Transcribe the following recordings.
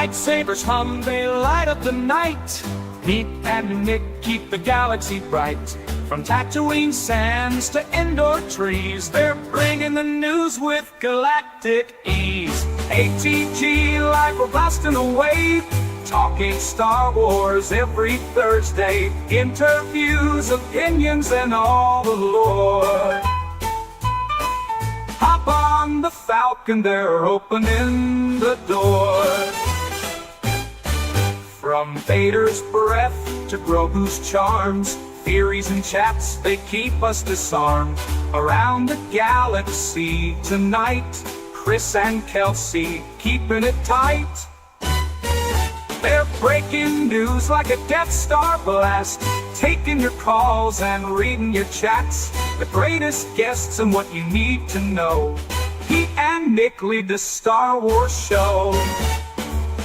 Lightsabers hum, they light up the night. Pete and Nick keep the galaxy bright. From Tatooine sands to indoor trees, they're bringing the news with galactic ease. ATGLive, we're blasting away, talking Star Wars every Thursday. Interviews, opinions, and all the lore. Hop on the Falcon, they're opening the door. From Vader's breath to Grogu's charms, theories and chats, they keep us disarmed. Around the galaxy tonight, Chris and Kelsey keeping it tight. They're breaking news like a Death Star blast, taking your calls and reading your chats. The greatest guests and what you need to know. Pete and Nick lead the Star Wars show.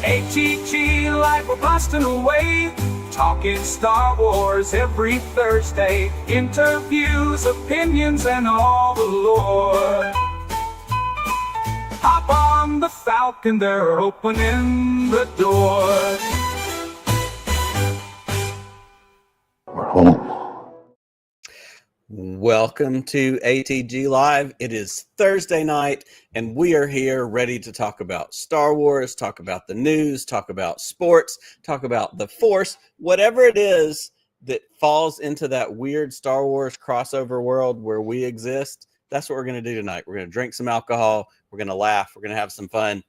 ATGLive, we're blasting away, talking Star Wars every Thursday. Interviews, opinions, and all the lore. Hop on the Falcon, they're opening the door. We're home. Welcome to ATGLive. It is Thursday night, and we are here ready to talk about Star Wars, talk about the news, talk about sports, talk about the Force, whatever it is that falls into that weird Star Wars crossover world where we exist. That's what we're going to do tonight. We're going to drink some alcohol. We're going to laugh. We're going to have some fun.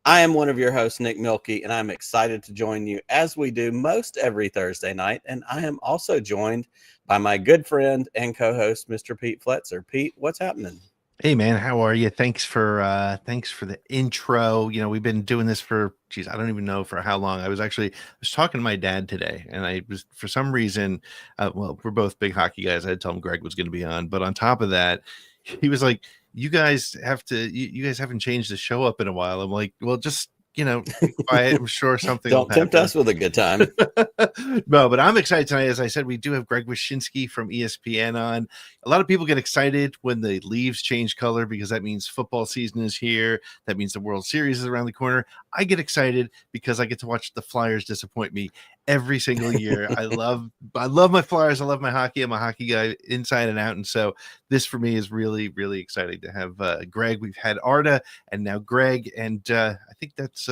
I am one of your hosts, Nick Milkey, and I'm excited to join you as we do most every Thursday night. And I am also joined by my good friend and co-host, Mr. Pete Fletzer. Pete, what's happening? Hey man, how are you? Thanks for the intro. You know, we've been doing this for, I don't even know for how long. I was talking to my dad today, and I was, for some reason, well, we're both big hockey guys. I had to tell him Greg was going to be on, but on top of that, he was like, you guys haven't changed the show up in a while. I'm like, well, just, you know, be quiet. I'm sure something Don't tempt us with a good time. No, but I'm excited tonight. As I said, we do have Greg Wyshynski from ESPN on. A lot of people get excited when the leaves change color because that means football season is here. That means the World Series is around the corner. I get excited because I get to watch the Flyers disappoint me every single year. I love my Flyers. I love my hockey. I'm a hockey guy inside and out. And so this for me is really, really exciting to have Greg. We've had Arda and now Greg. And I think that's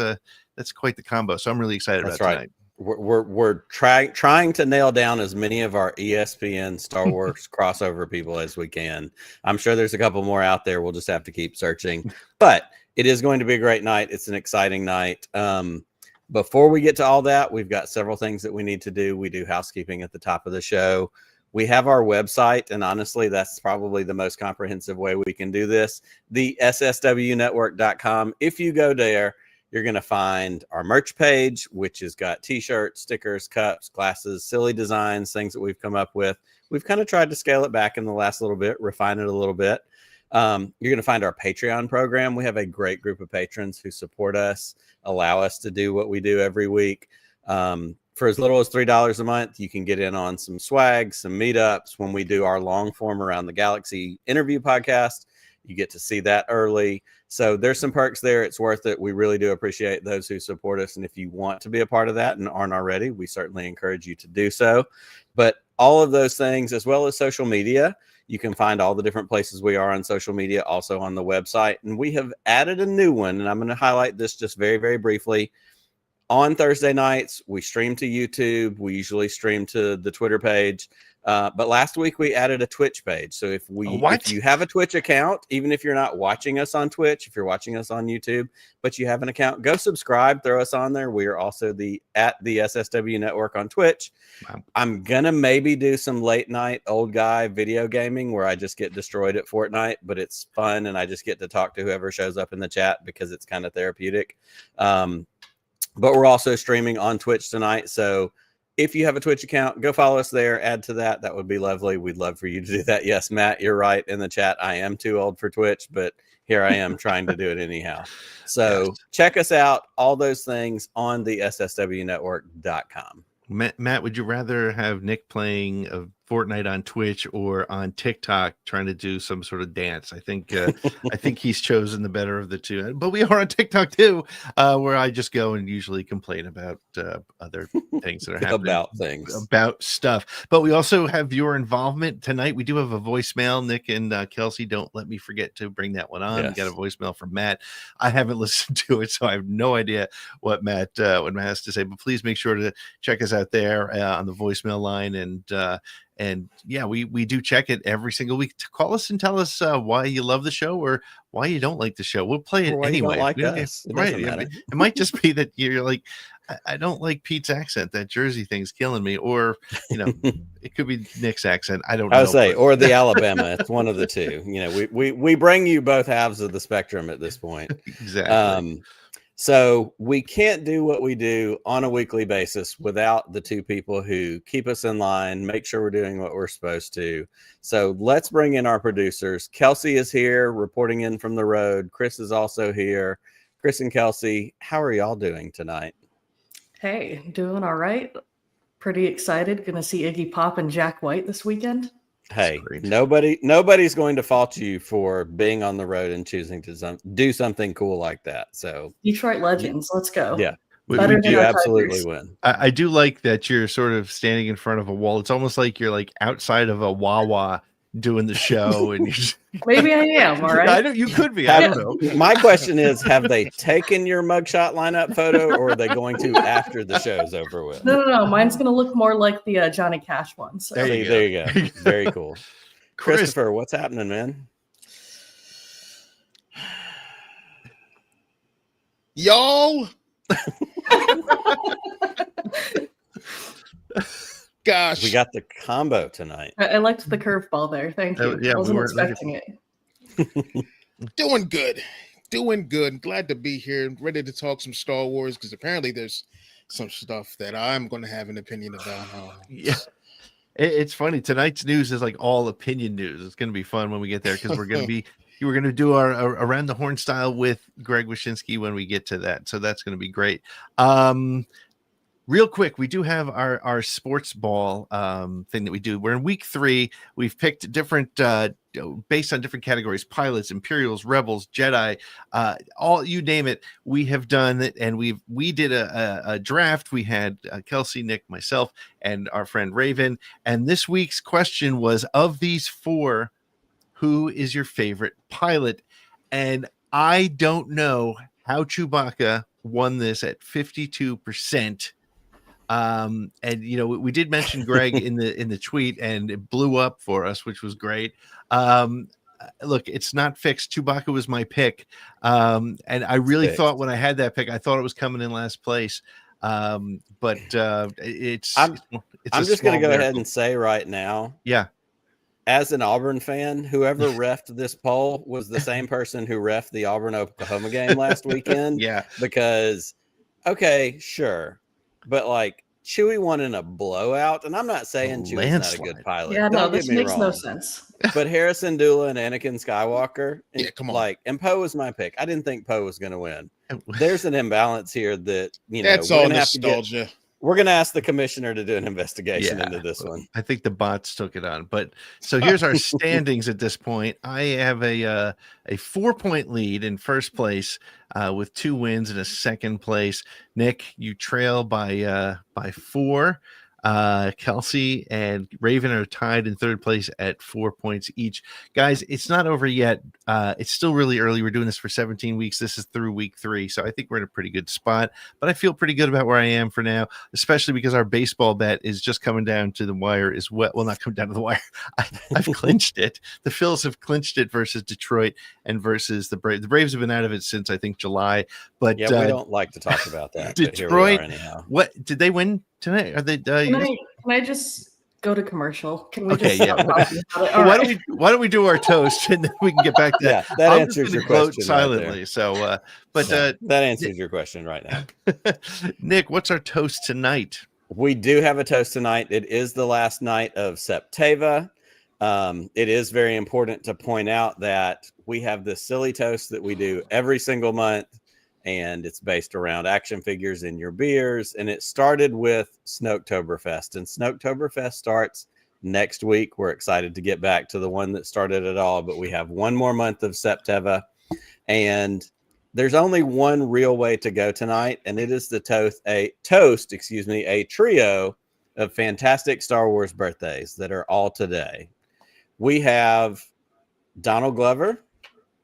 quite the combo. So I'm really excited about tonight. We're trying to nail down as many of our ESPN Star Wars crossover people as we can. I'm sure there's a couple more out there. We'll just have to keep searching. But it is going to be a great night. It's an exciting night. Before we get to all that, we've got several things that we need to do. We do housekeeping at the top of the show. We have our website, and honestly, that's probably the most comprehensive way we can do this, the sswnetwork.com. If you go there, you're going to find our merch page, which has got t-shirts, stickers, cups, glasses, silly designs, things that we've come up with. We've kind of tried to scale it back in the last little bit, refine it a little bit. You're going to find our Patreon program. We have a great group of patrons who support us, allow us to do what we do every week. For as little as $3 a month, you can get in on some swag, some meetups. When we do our long form Around the Galaxy interview podcast, you get to see that early. So there's some perks there. It's worth it. We really do appreciate those who support us. And if you want to be a part of that and aren't already, we certainly encourage you to do so. But all of those things, as well as social media, you can find all the different places we are on social media, also on the website. And we have added a new one, and I'm going to highlight this just very, very briefly. On Thursday nights, we stream to YouTube. We usually stream to the Twitter page. But last week we added a Twitch page. So if you have a Twitch account, even if you're not watching us on Twitch, if you're watching us on YouTube, but you have an account, go subscribe, throw us on there. We are also at the SSW Network on Twitch. Wow. I'm gonna maybe do some late night old guy video gaming where I just get destroyed at Fortnite, but it's fun and I just get to talk to whoever shows up in the chat because it's kind of therapeutic. But we're also streaming on Twitch tonight, so if you have a Twitch account, go follow us there, add to that. That would be lovely. We'd love for you to do that. Yes, Matt, you're right in the chat. I am too old for Twitch, but here I am trying to do it anyhow. So check us out, all those things on the sswnetwork.com. Matt, would you rather have Nick playing a Fortnite on Twitch or on TikTok trying to do some sort of dance. I think he's chosen the better of the two. But we are on TikTok too, where I just go and usually complain about other things that are happening about stuff. But we also have viewer involvement tonight. We do have a voicemail. Nick and Kelsey, don't let me forget to bring that one on. Yes. We got a voicemail from Matt. I haven't listened to it, so I have no idea what Matt has to say. But please make sure to check us out there on the voicemail line, and yeah, we do check it every single week. Call us and tell us why you love the show or why you don't like the show. We'll play it anyway. Like us. Right? It might just be that you're like, I don't like Pete's accent. That Jersey thing's killing me. Or it could be Nick's accent. I don't know. I would say, or the Alabama. It's one of the two. We bring you both halves of the spectrum at this point. Exactly. So we can't do what we do on a weekly basis without the two people who keep us in line, make sure we're doing what we're supposed to. So let's bring in our producers. Kelsey is here reporting in from the road. Chris is also here. Chris and Kelsey, how are y'all doing tonight? Hey, doing all right. Pretty excited. Going to see Iggy Pop and Jack White this weekend. Hey, nobody's going to fault you for being on the road and choosing to do something cool like that. So Detroit Legends, let's go. Yeah, we do absolutely win. I do like that you're sort of standing in front of a wall. It's almost like you're like outside of a Wawa doing the show, and maybe I am. All right, you could be. I don't know. My question is, have they taken your mugshot lineup photo, or are they going to after the show's over with? No. Mine's going to look more like the Johnny Cash one. So. There you go. Very cool. Christopher, what's happening, man? Y'all. Gosh, we got the combo tonight. I liked the curveball there. Thank you. Yeah, wasn't expecting it. Doing good. Glad to be here. Ready to talk some Star Wars because apparently there's some stuff that I'm going to have an opinion about. Yeah, it's funny. Tonight's news is like all opinion news. It's going to be fun when we get there because we're going to do our around the horn style with Greg Wyshynski when we get to that. So that's going to be great. Real quick, we do have our sports ball thing that we do. We're in week 3. We've picked different based on different categories: pilots, Imperials, Rebels, Jedi, all you name it. We have done it, and we did a draft. We had Kelsey, Nick, myself, and our friend Raven. And this week's question was: of these 4, who is your favorite pilot? And I don't know how Chewbacca won this at 52%. And we did mention Greg in the tweet, and it blew up for us, which was great. Look, it's not fixed. Chewbacca was my pick, and I really thought when I had that pick, I thought it was coming in last place. But it's I'm just going to go ahead and say right now, as an Auburn fan, whoever reffed this poll was the same person who reffed the Auburn-Oklahoma game last weekend. Yeah, because okay, sure. But like Chewie won in a blowout, and I'm not saying Chewie's not a good pilot. Yeah, no, this makes no sense. But Harrison Dula and Anakin Skywalker, come on. Like, and Poe was my pick. I didn't think Poe was going to win. There's an imbalance here that that's all nostalgia. We're going to ask the commissioner to do an investigation into this one. I think the bots took it on. But so here's our standings at this point. I have a 4-point lead in first place with 2 wins and a second place. Nick, you trail by 4. Kelsey and Raven are tied in third place at 4 points each. Guys, it's not over yet. It's still really early. We're doing this for 17 weeks. This is through week 3. So I think we're in a pretty good spot, but I feel pretty good about where I am for now, especially because our baseball bet is just coming down to the wire as well. Well, not coming down to the wire. I've clinched it. The Phils have clinched it versus Detroit and versus the Braves. The Braves have been out of it since I think July, but we don't like to talk about that. Detroit, what did they win tonight? Are they? Can I just go to commercial? Can we why don't we do our toast and then we can get back to that? That answers your question silently. Right so, that answers your question right now. Nick, what's our toast tonight? We do have a toast tonight. It is the last night of Septeva. It is very important to point out that we have this silly toast that we do every single month. And it's based around action figures in your beers. And it started with Snoketoberfest. And Snoketoberfest starts next week. We're excited to get back to the one that started it all, but we have one more month of September, and there's only one real way to go tonight, and it is to toast a trio of fantastic Star Wars birthdays that are all today. We have Donald Glover,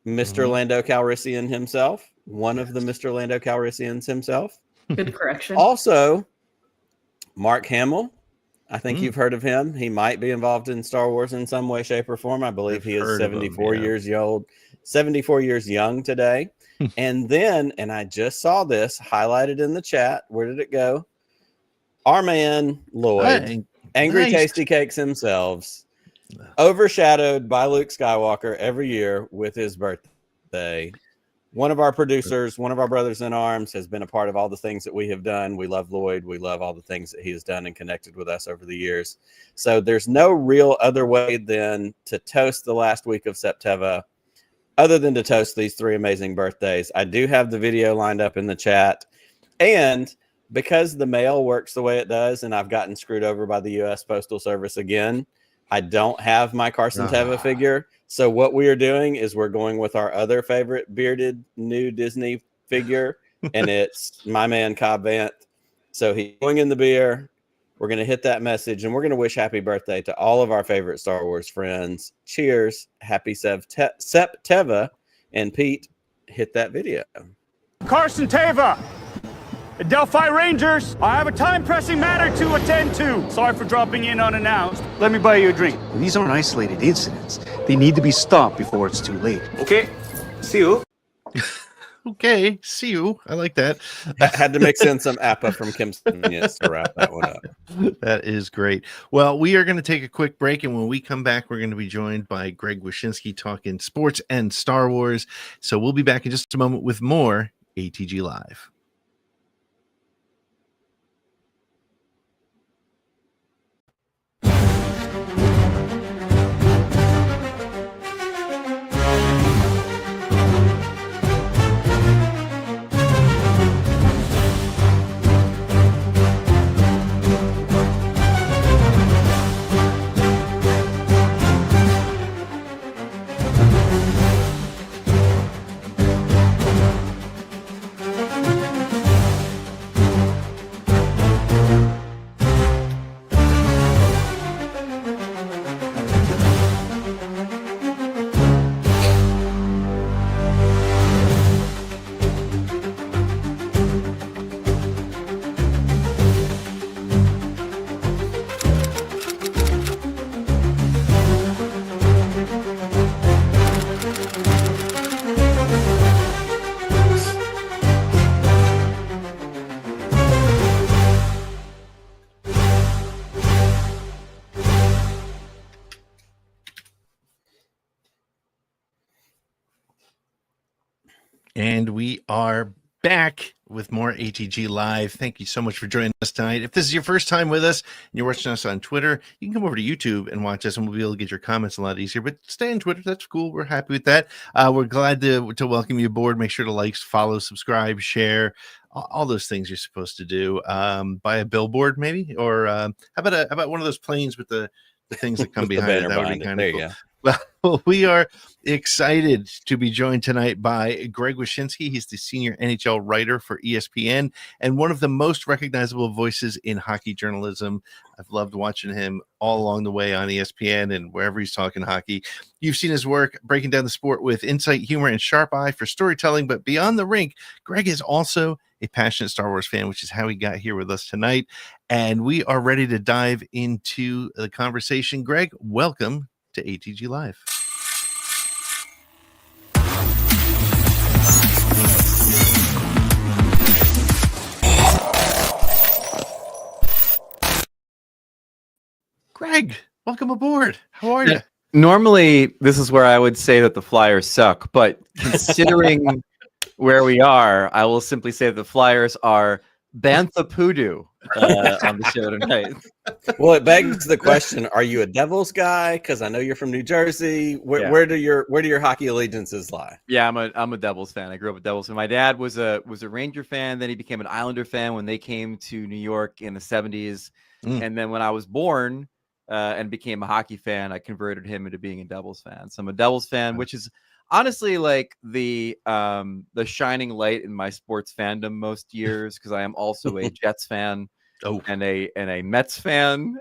Mr. Lando Calrissian himself, one of the Mr. Lando Calrissians himself. Good correction. Also, Mark Hamill. I think you've heard of him. He might be involved in Star Wars in some way, shape, or form. I believe he is 74 years old, 74 years young today. And then, and I just saw this highlighted in the chat. Where did it go? Our man, Lloyd, Angry Tasty Cakes themselves, overshadowed by Luke Skywalker every year with his birthday. One of our producers, one of our brothers in arms, has been a part of all the things that we have done. We love Lloyd. We love all the things that he has done and connected with us over the years. So there's no real other way than to toast the last week of September, other than to toast these three amazing birthdays. I do have the video lined up in the chat. And because the mail works the way it does, and I've gotten screwed over by the U.S. Postal Service again, I don't have my Carson Teva figure. So what we are doing is we're going with our other favorite bearded new Disney figure, and it's my man Cobb Vanth. So he's going in the beer. We're going to hit that message, and we're going to wish happy birthday to all of our favorite Star Wars friends. Cheers. Happy September. And Pete, hit that video. Carson Teva, Delphi Rangers, I have a time-pressing matter to attend to. Sorry for dropping in unannounced. Let me buy you a drink. These aren't isolated incidents. They need to be stopped before it's too late. Okay, see you. Okay, see you. I like that. I had to mix in some Appa from Kim's Convenience to wrap that one up. That is great. Well, we are going to take a quick break, and when we come back, we're going to be joined by Greg Wyshynski talking sports and Star Wars. So we'll be back in just a moment with more ATG Live. And we are back with more ATG Live. Thank you so much for joining us tonight. If this is your first time with us and you're watching us on Twitter, you can come over to YouTube and watch us, and we'll be able to get your comments a lot easier. But stay on Twitter. That's cool. We're happy with that. We're glad to welcome you aboard. Make sure to like, follow, subscribe, share, all those things you're supposed to do. Buy a billboard maybe, or how about one of those planes with the things that come behind it? That would be kind of cool. Well, we are excited to be joined tonight by Greg Wyshynski. He's the senior NHL writer for ESPN and one of the most recognizable voices in hockey journalism. I've loved watching him all along the way on ESPN and wherever he's talking hockey. You've seen his work breaking down the sport with insight, humor, and sharp eye for storytelling. But beyond the rink, Greg is also a passionate Star Wars fan, which is how he got here with us tonight. And we are ready to dive into the conversation. Greg, welcome to ATG Live. Greg, welcome aboard. How are you? Normally, this is where I would say that the Flyers suck, but considering where we are, I will simply say that the Flyers are Bantha Poodoo on the show tonight. Well, it begs the question: are you a Devils guy? Because I know you're from New Jersey. Where do your hockey allegiances lie? Yeah, I'm a Devils fan. I grew up a Devils fan. My dad was a Ranger fan. Then he became an Islander fan when they came to New York in the 70s. And then when I was born, and became a hockey fan, I converted him into being a Devils fan. So I'm a Devils fan, which is honestly like the shining light in my sports fandom most years, because I am also a Jets fan and a Mets fan.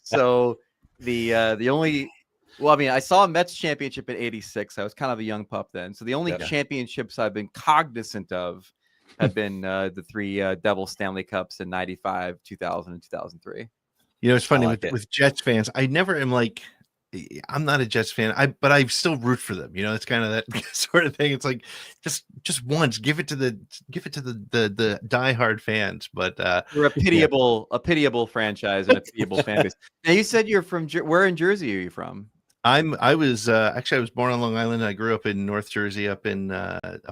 So the only well, I mean, I saw a Mets championship in '86. I was kind of a young pup then. So the only championships I've been cognizant of have been the three Devil Stanley Cups in '95, 2000, and 2003. You know, it's funny with Jets fans. I never am like, I'm not a Jets fan, but I still root for them. You know, it's kind of that sort of thing. It's like just once, give it to the diehard fans. But we're a pitiable franchise and a pitiable fan base. Now, you said you're from where in Jersey are you from? I was born on Long Island. I grew up in North Jersey, up in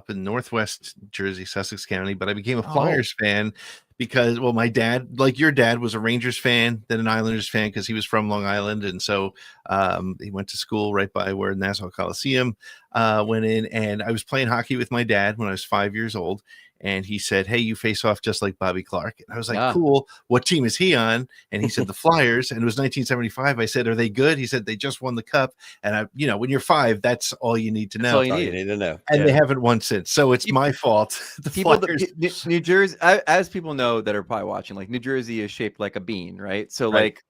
Northwest Jersey, Sussex County. But I became a Flyers fan because, well, my dad, like your dad, was a Rangers fan, then an Islanders fan because he was from Long Island, and so he went to school right by where Nassau Coliseum went in. And I was playing hockey with my dad when I was 5 years old. And he said, "Hey, you face off just like Bobby Clark." And I was like, "Cool. What team is he on?" And he said, "The Flyers." And it was 1975. I said, "Are they good?" He said, "They just won the cup." And when you're 5, that's all you need to know. That's all you need to know. And they haven't won since. So it's my fault. New Jersey, as people know that are probably watching, like New Jersey is shaped like a bean, right? So like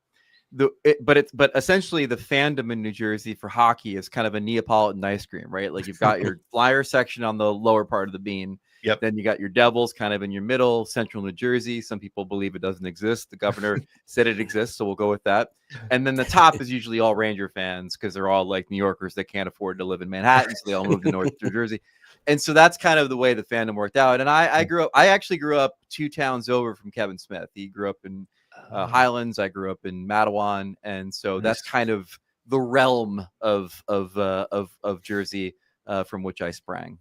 but essentially the fandom in New Jersey for hockey is kind of a Neapolitan ice cream, right? Like you've got your Flyer section on the lower part of the bean. Yep. Then you got your Devils kind of in your middle, central New Jersey. Some people believe it doesn't exist. The governor said it exists, so we'll go with that. And then the top is usually all Ranger fans because they're all like New Yorkers that can't afford to live in Manhattan, so they all move to North New Jersey. And so that's kind of the way the fandom worked out. And I actually grew up 2 towns over from Kevin Smith. He grew up in Highlands. I grew up in Matawan, and so that's kind of the realm of Jersey from which I sprang.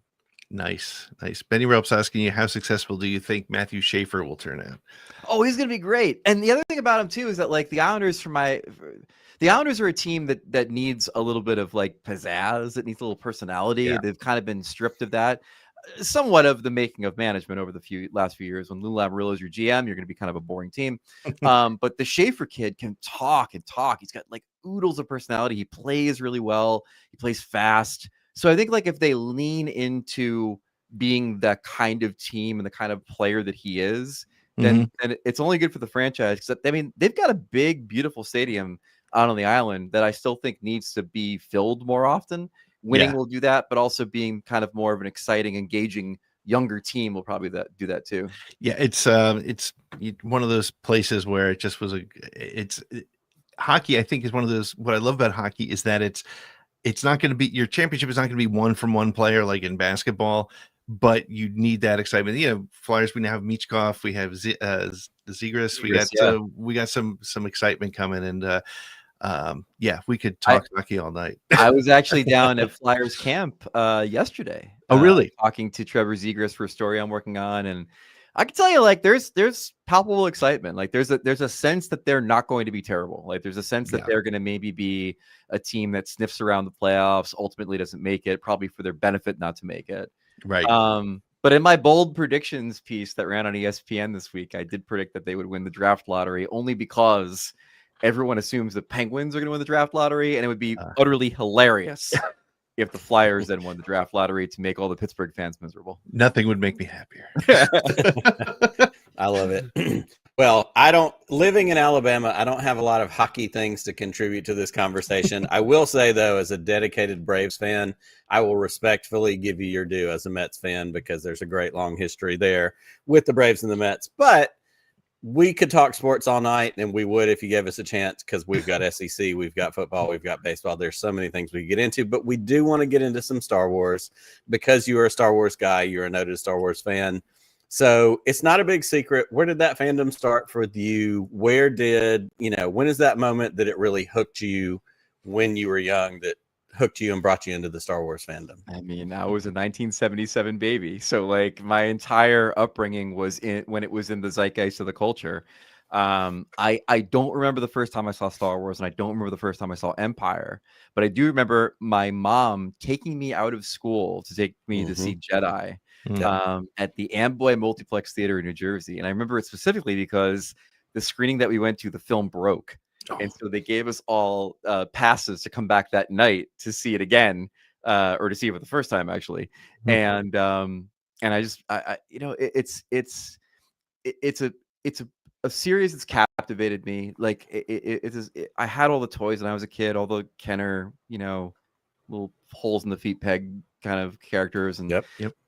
Nice. Benny Ropes asking you, how successful do you think Matthew Schaefer will turn out? Oh, he's going to be great. And the other thing about him too is that like the Islanders are a team that needs a little bit of like pizzazz. It needs a little personality. Yeah. They've kind of been stripped of that. Somewhat of the making of management over the last few years. When Lou Lamoriello is your GM, you're going to be kind of a boring team. But the Schaefer kid can talk and talk. He's got like oodles of personality. He plays really well. He plays fast. So I think like if they lean into being that kind of team and the kind of player that he is, then it's only good for the franchise. Because I mean, they've got a big, beautiful stadium out on the island that I still think needs to be filled more often. Winning will do that, but also being kind of more of an exciting, engaging, younger team will probably do that too. Yeah, it's one of those places where it just was hockey. I think is one of those. What I love about hockey is that it's not going to be, your championship is not going to be won from one player like in basketball, but you need that excitement. You know, Flyers, we now have Michkov, we have Zegras, we got some excitement coming, and we could talk hockey all night. I was actually down at Flyers camp yesterday. Oh, really? Talking to Trevor Zegras for a story I'm working on, and I can tell you, like, there's palpable excitement. Like, there's a sense that they're not going to be terrible. Like, there's a sense that they're going to maybe be a team that sniffs around the playoffs, ultimately doesn't make it, probably for their benefit not to make it. Right. But in my bold predictions piece that ran on ESPN this week, I did predict that they would win the draft lottery only because everyone assumes the Penguins are going to win the draft lottery, and it would be utterly hilarious if the Flyers then won the draft lottery to make all the Pittsburgh fans miserable. Nothing would make me happier. I love it. Well, living in Alabama, I don't have a lot of hockey things to contribute to this conversation. I will say, though, as a dedicated Braves fan, I will respectfully give you your due as a Mets fan because there's a great long history there with the Braves and the Mets. But we could talk sports all night, and we would if you gave us a chance, because we've got SEC, we've got football, we've got baseball. There's so many things we could get into, but we do want to get into some Star Wars because you are a Star Wars guy. You're a noted Star Wars fan. So it's not a big secret. Where did that fandom start for you? When is that moment that it really hooked you when you were young, that hooked you and brought you into the Star Wars fandom? I mean, I was a 1977 baby. So like my entire upbringing was when it was in the zeitgeist of the culture. I don't remember the first time I saw Star Wars, and I don't remember the first time I saw Empire, but I do remember my mom taking me out of school to take me to see Jedi at the Amboy Multiplex Theater in New Jersey. And I remember it specifically because the screening that we went to, the film broke. And so they gave us all passes to come back that night to see it again, or to see it for the first time actually. And I just, it's a series that's captivated me. Like I had all the toys when I was a kid, all the Kenner, little holes in the feet peg kind of characters, and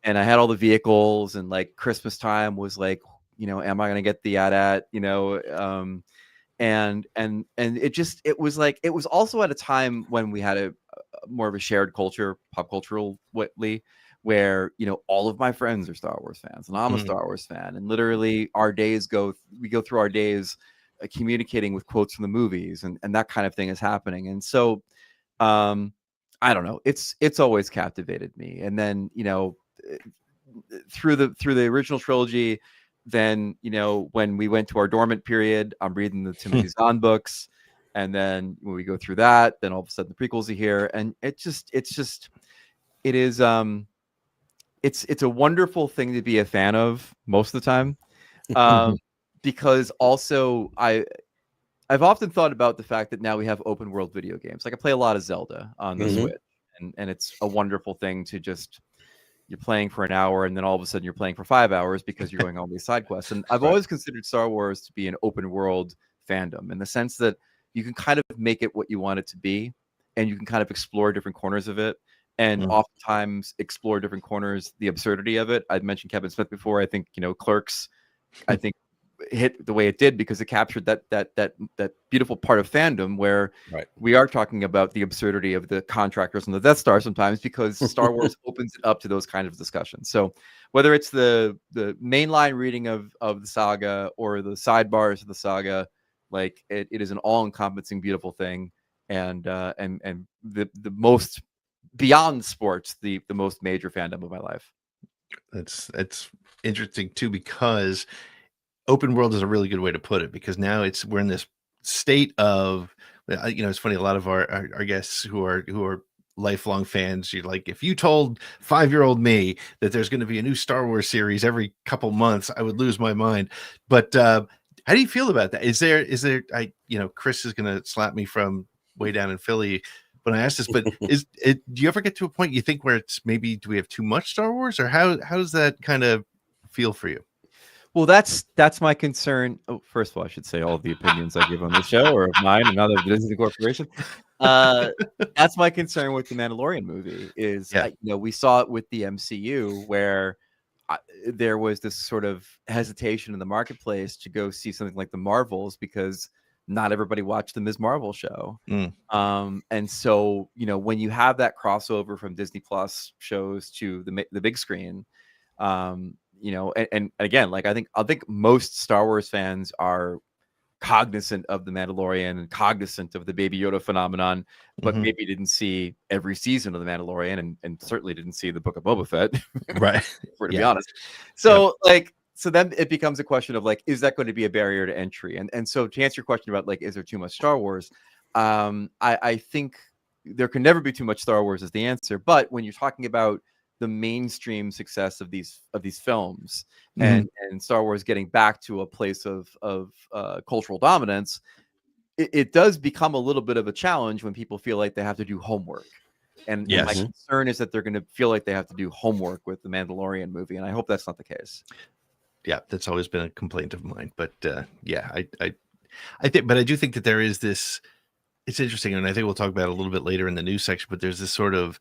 and I had all the vehicles, and like Christmas time was like, am I gonna get the AT-AT, and it was like, it was also at a time when we had a more of a shared culture, pop culturally, where all of my friends are Star Wars fans, and I'm a Star Wars fan, and literally we go through our days communicating with quotes from the movies, and that kind of thing is happening. And so I don't know, it's always captivated me. And then through the original trilogy, then when we went to our dormant period, I'm reading the Timothy Zahn books, and then when we go through that, then all of a sudden the prequels are here, and it is it's a wonderful thing to be a fan of most of the time, because also I've often thought about the fact that now we have open world video games. Like I play a lot of Zelda on the Switch, and it's a wonderful thing to just, you're playing for an hour and then all of a sudden you're playing for 5 hours because you're going on these side quests. And I've always considered Star Wars to be an open world fandom, in the sense that you can kind of make it what you want it to be, and you can kind of explore different corners of it, and oftentimes explore different corners, the absurdity of it. I'd mentioned Kevin Smith before. I think Clerks, I think, hit the way it did because it captured that beautiful part of fandom where we are talking about the absurdity of the contractors on the Death Star sometimes, because Star Wars opens it up to those kind of discussions. So whether it's the mainline reading of the saga or the sidebars of the saga, like it is an all-encompassing beautiful thing, and the most, beyond sports, the most major fandom of my life. It's interesting too, because open world is a really good way to put it, because now we're in this state of, it's funny, a lot of our guests who are lifelong fans, you're like, if you told 5-year-old me that there's going to be a new Star Wars series every couple months, I would lose my mind. But how do you feel about that? Is there Chris is going to slap me from way down in Philly when I ask this, but do you ever get to a point you think where it's maybe, do we have too much Star Wars, or how does that kind of feel for you? Well, that's my concern. Oh, first of all, I should say all of the opinions I give on the show are of mine and not of the Disney Corporation. That's my concern with the Mandalorian movie. Is we saw it with the MCU, where there was this sort of hesitation in the marketplace to go see something like the Marvels, because not everybody watched the Ms. Marvel show. And so when you have that crossover from Disney Plus shows to the big screen, and again, like I think most Star Wars fans are cognizant of the Mandalorian and cognizant of the Baby Yoda phenomenon, but maybe didn't see every season of the Mandalorian, and certainly didn't see the Book of Boba Fett, right? To be honest. So so then it becomes a question of like, is that going to be a barrier to entry? And so to answer your question about like, is there too much Star Wars? I think there can never be too much Star Wars is the answer. But when you're talking about the mainstream success of these films, and Star Wars getting back to a place of cultural dominance, it does become a little bit of a challenge when people feel like they have to do homework. And my concern is that they're going to feel like they have to do homework with the Mandalorian movie, and I hope that's not the case. Yeah, that's always been a complaint of mine. But I think, but I do think that there is this. It's interesting, and I think we'll talk about it a little bit later in the news section. But there's this sort of,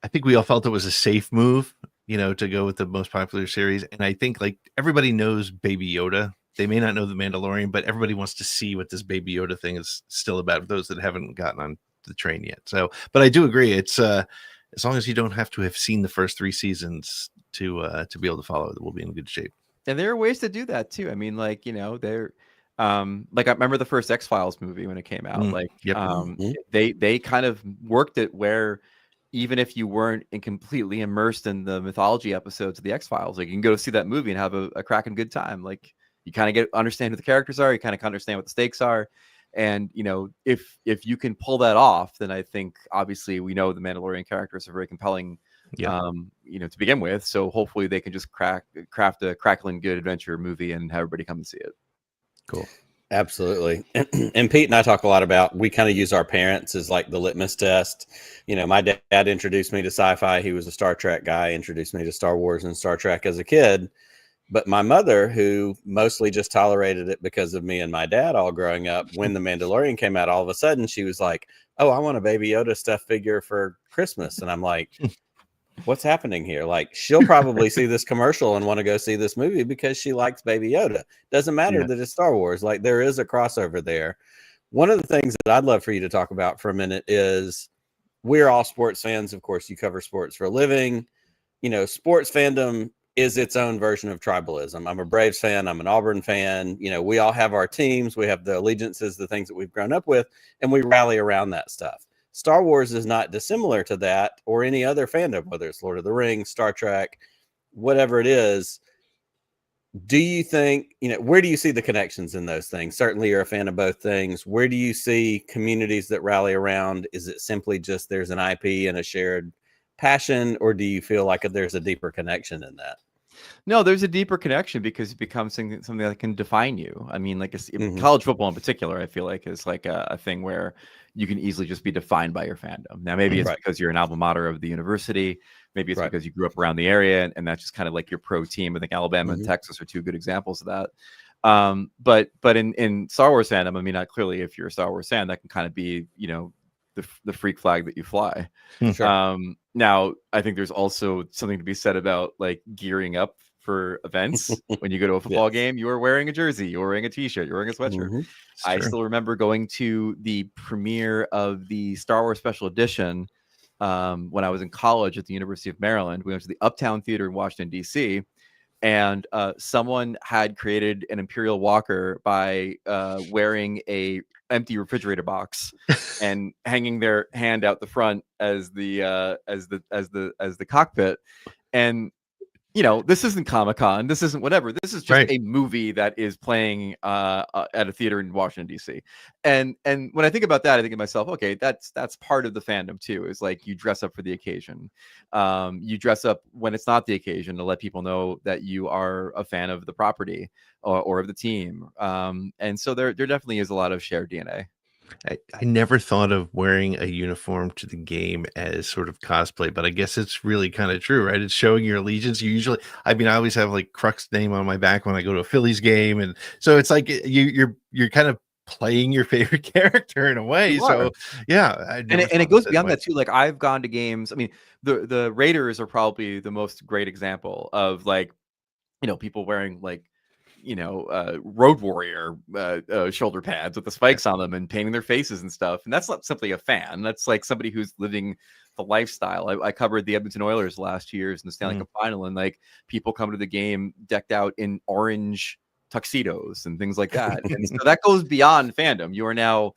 I think we all felt it was a safe move, to go with the most popular series. And I think like everybody knows Baby Yoda. They may not know the Mandalorian, but everybody wants to see what this Baby Yoda thing is still about, those that haven't gotten on the train yet. So, but I do agree. It's as long as you don't have to have seen the first 3 seasons to be able to follow it, we'll be in good shape. And there are ways to do that too. I mean, like, they're like I remember the first X-Files movie when it came out. They kind of worked it where even if you weren't completely immersed in the mythology episodes of the X-Files, like you can go see that movie and have a cracking good time. Like you kind of understand who the characters are, you kind of understand what the stakes are. And if you can pull that off, then I think obviously we know the Mandalorian characters are very compelling, to begin with. So hopefully they can just craft a crackling good adventure movie and have everybody come and see it. Cool. Absolutely. And Pete and I talk a lot about, we kind of use our parents as like the litmus test. You know, my dad introduced me to sci-fi. He was a Star Trek guy, introduced me to Star Wars and Star Trek as a kid. But my mother, who mostly just tolerated it because of me and my dad all growing up, when The Mandalorian came out, all of a sudden she was like, "Oh, I want a Baby Yoda stuffed figure for Christmas." And I'm like, what's happening here? Like, she'll probably see this commercial and want to go see this movie because she likes Baby Yoda. Doesn't matter that it's Star Wars. Like, there is a crossover there. One of the things that I'd love for you to talk about for a minute is, we're all sports fans. Of course, you cover sports for a living. You know, sports fandom is its own version of tribalism. I'm a Braves fan. I'm an Auburn fan. You know, we all have our teams. We have the allegiances, the things that we've grown up with, and we rally around that stuff. Star Wars is not dissimilar to that, or any other fandom, whether it's Lord of the Rings, Star Trek, whatever it is. Do you think, you know, where do you see the connections in those things? Certainly you're a fan of both things. Where do you see communities that rally around? Is it simply just there's an IP and a shared passion, or do you feel like there's a deeper connection in that? No, there's a deeper connection because it becomes something that can define you. I mean, like college football in particular, I feel like is like a thing where you can easily just be defined by your fandom. Now, maybe it's because you're an alma mater of the university. Maybe it's because you grew up around the area, and that's just kind of like your pro team. I think Alabama and Texas are two good examples of that. But in Star Wars fandom, I mean, clearly, if you're a Star Wars fan, that can kind of be, you know, the freak flag that you fly. Sure. Now, I think there's also something to be said about like gearing up for events. When you go to a football game, you are wearing a jersey, you're wearing a t-shirt, you're wearing a sweatshirt. I still remember going to the premiere of the Star Wars Special Edition when I was in college at the University of Maryland. We went to the Uptown Theater in Washington, D.C., and someone had created an Imperial Walker by wearing a empty refrigerator box and hanging their hand out the front as the cockpit. And you know, this isn't Comic-Con, this isn't whatever, this is just a movie that is playing at a theater in Washington, DC. And when I think about that, I think to myself, okay, that's part of the fandom too, is like you dress up for the occasion. You dress up when it's not the occasion to let people know that you are a fan of the property or of the team. And so there definitely is a lot of shared DNA. I never thought of wearing a uniform to the game as sort of cosplay, but I guess it's really kind of true, right? It's showing your allegiance. You usually, I mean, I always have like Crux name on my back when I go to a Phillies game, and so it's like you're kind of playing your favorite character in a way. So yeah, and it goes beyond that too. Like, I've gone to games. I mean, the Raiders are probably the most great example of, like, you know, people wearing like, you know, Road Warrior shoulder pads with the spikes on them and painting their faces and stuff. And that's not simply a fan. That's like somebody who's living the lifestyle. I covered the Edmonton Oilers last year's in the Stanley Cup final, and like people come to the game decked out in orange tuxedos and things like that. And so that goes beyond fandom. You are now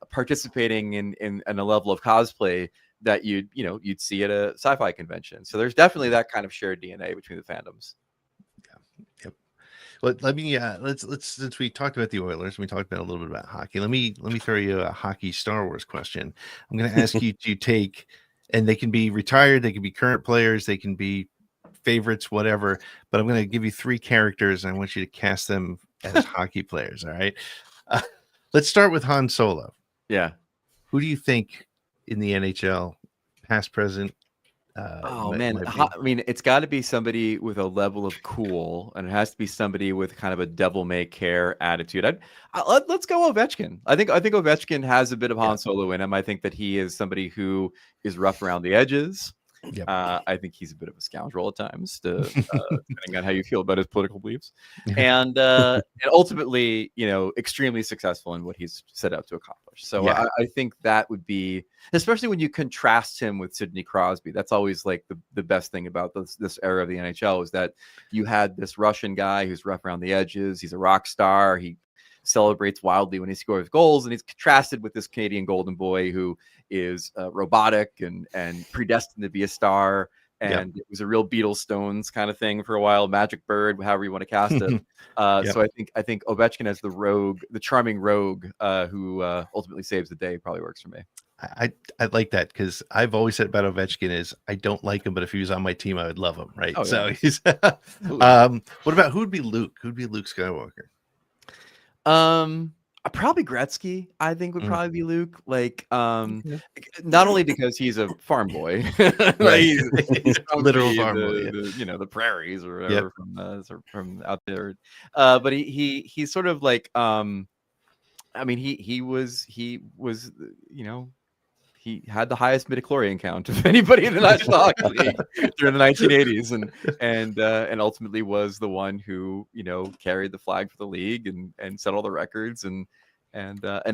participating in a level of cosplay that you'd see at a sci-fi convention. So there's definitely that kind of shared DNA between the fandoms. Yep. Well, let me let's since we talked about the Oilers, we talked about a little bit about hockey. Let me throw you a hockey Star Wars question. I'm going to ask you to take, and they can be retired, they can be current players, they can be favorites, whatever. But I'm going to give you 3 characters, and I want you to cast them as hockey players. All right. Let's start with Han Solo. Yeah. Who do you think in the NHL, past, present? I mean, it's got to be somebody with a level of cool, and it has to be somebody with kind of a devil may care attitude. Let's go Ovechkin. I think Ovechkin has a bit of Han Solo in him. I think that he is somebody who is rough around the edges. Yep. I think he's a bit of a scoundrel at times, depending on how you feel about his political beliefs, and ultimately, you know, extremely successful in what he's set out to accomplish. So I think that would be, especially when you contrast him with Sidney Crosby. That's always like the best thing about this era of the NHL, is that you had this Russian guy who's rough around the edges. He's a rock star. He celebrates wildly when he scores goals, and he's contrasted with this Canadian golden boy who is robotic and predestined to be a star. And it was a real Beatles Stones kind of thing for a while, Magic Bird, however you want to cast it. So I think Ovechkin as the rogue, the charming rogue who ultimately saves the day, probably works for me. I like that, because I've always said about Ovechkin is I don't like him, but if he was on my team, I would love him. Right. So he's what about who would be Luke? Who'd be Luke Skywalker? Probably Gretzky, I think would Mm. probably be Luke. Like, Okay. not only because he's a farm boy, like Right. he's from Literal farm boy, yeah. the prairies or Yep. whatever from out there. But he's sort of like, I mean, he was he had the highest midichlorian count of anybody in the National Hockey League during the 1980s, and ultimately was the one who carried the flag for the league and set all the records and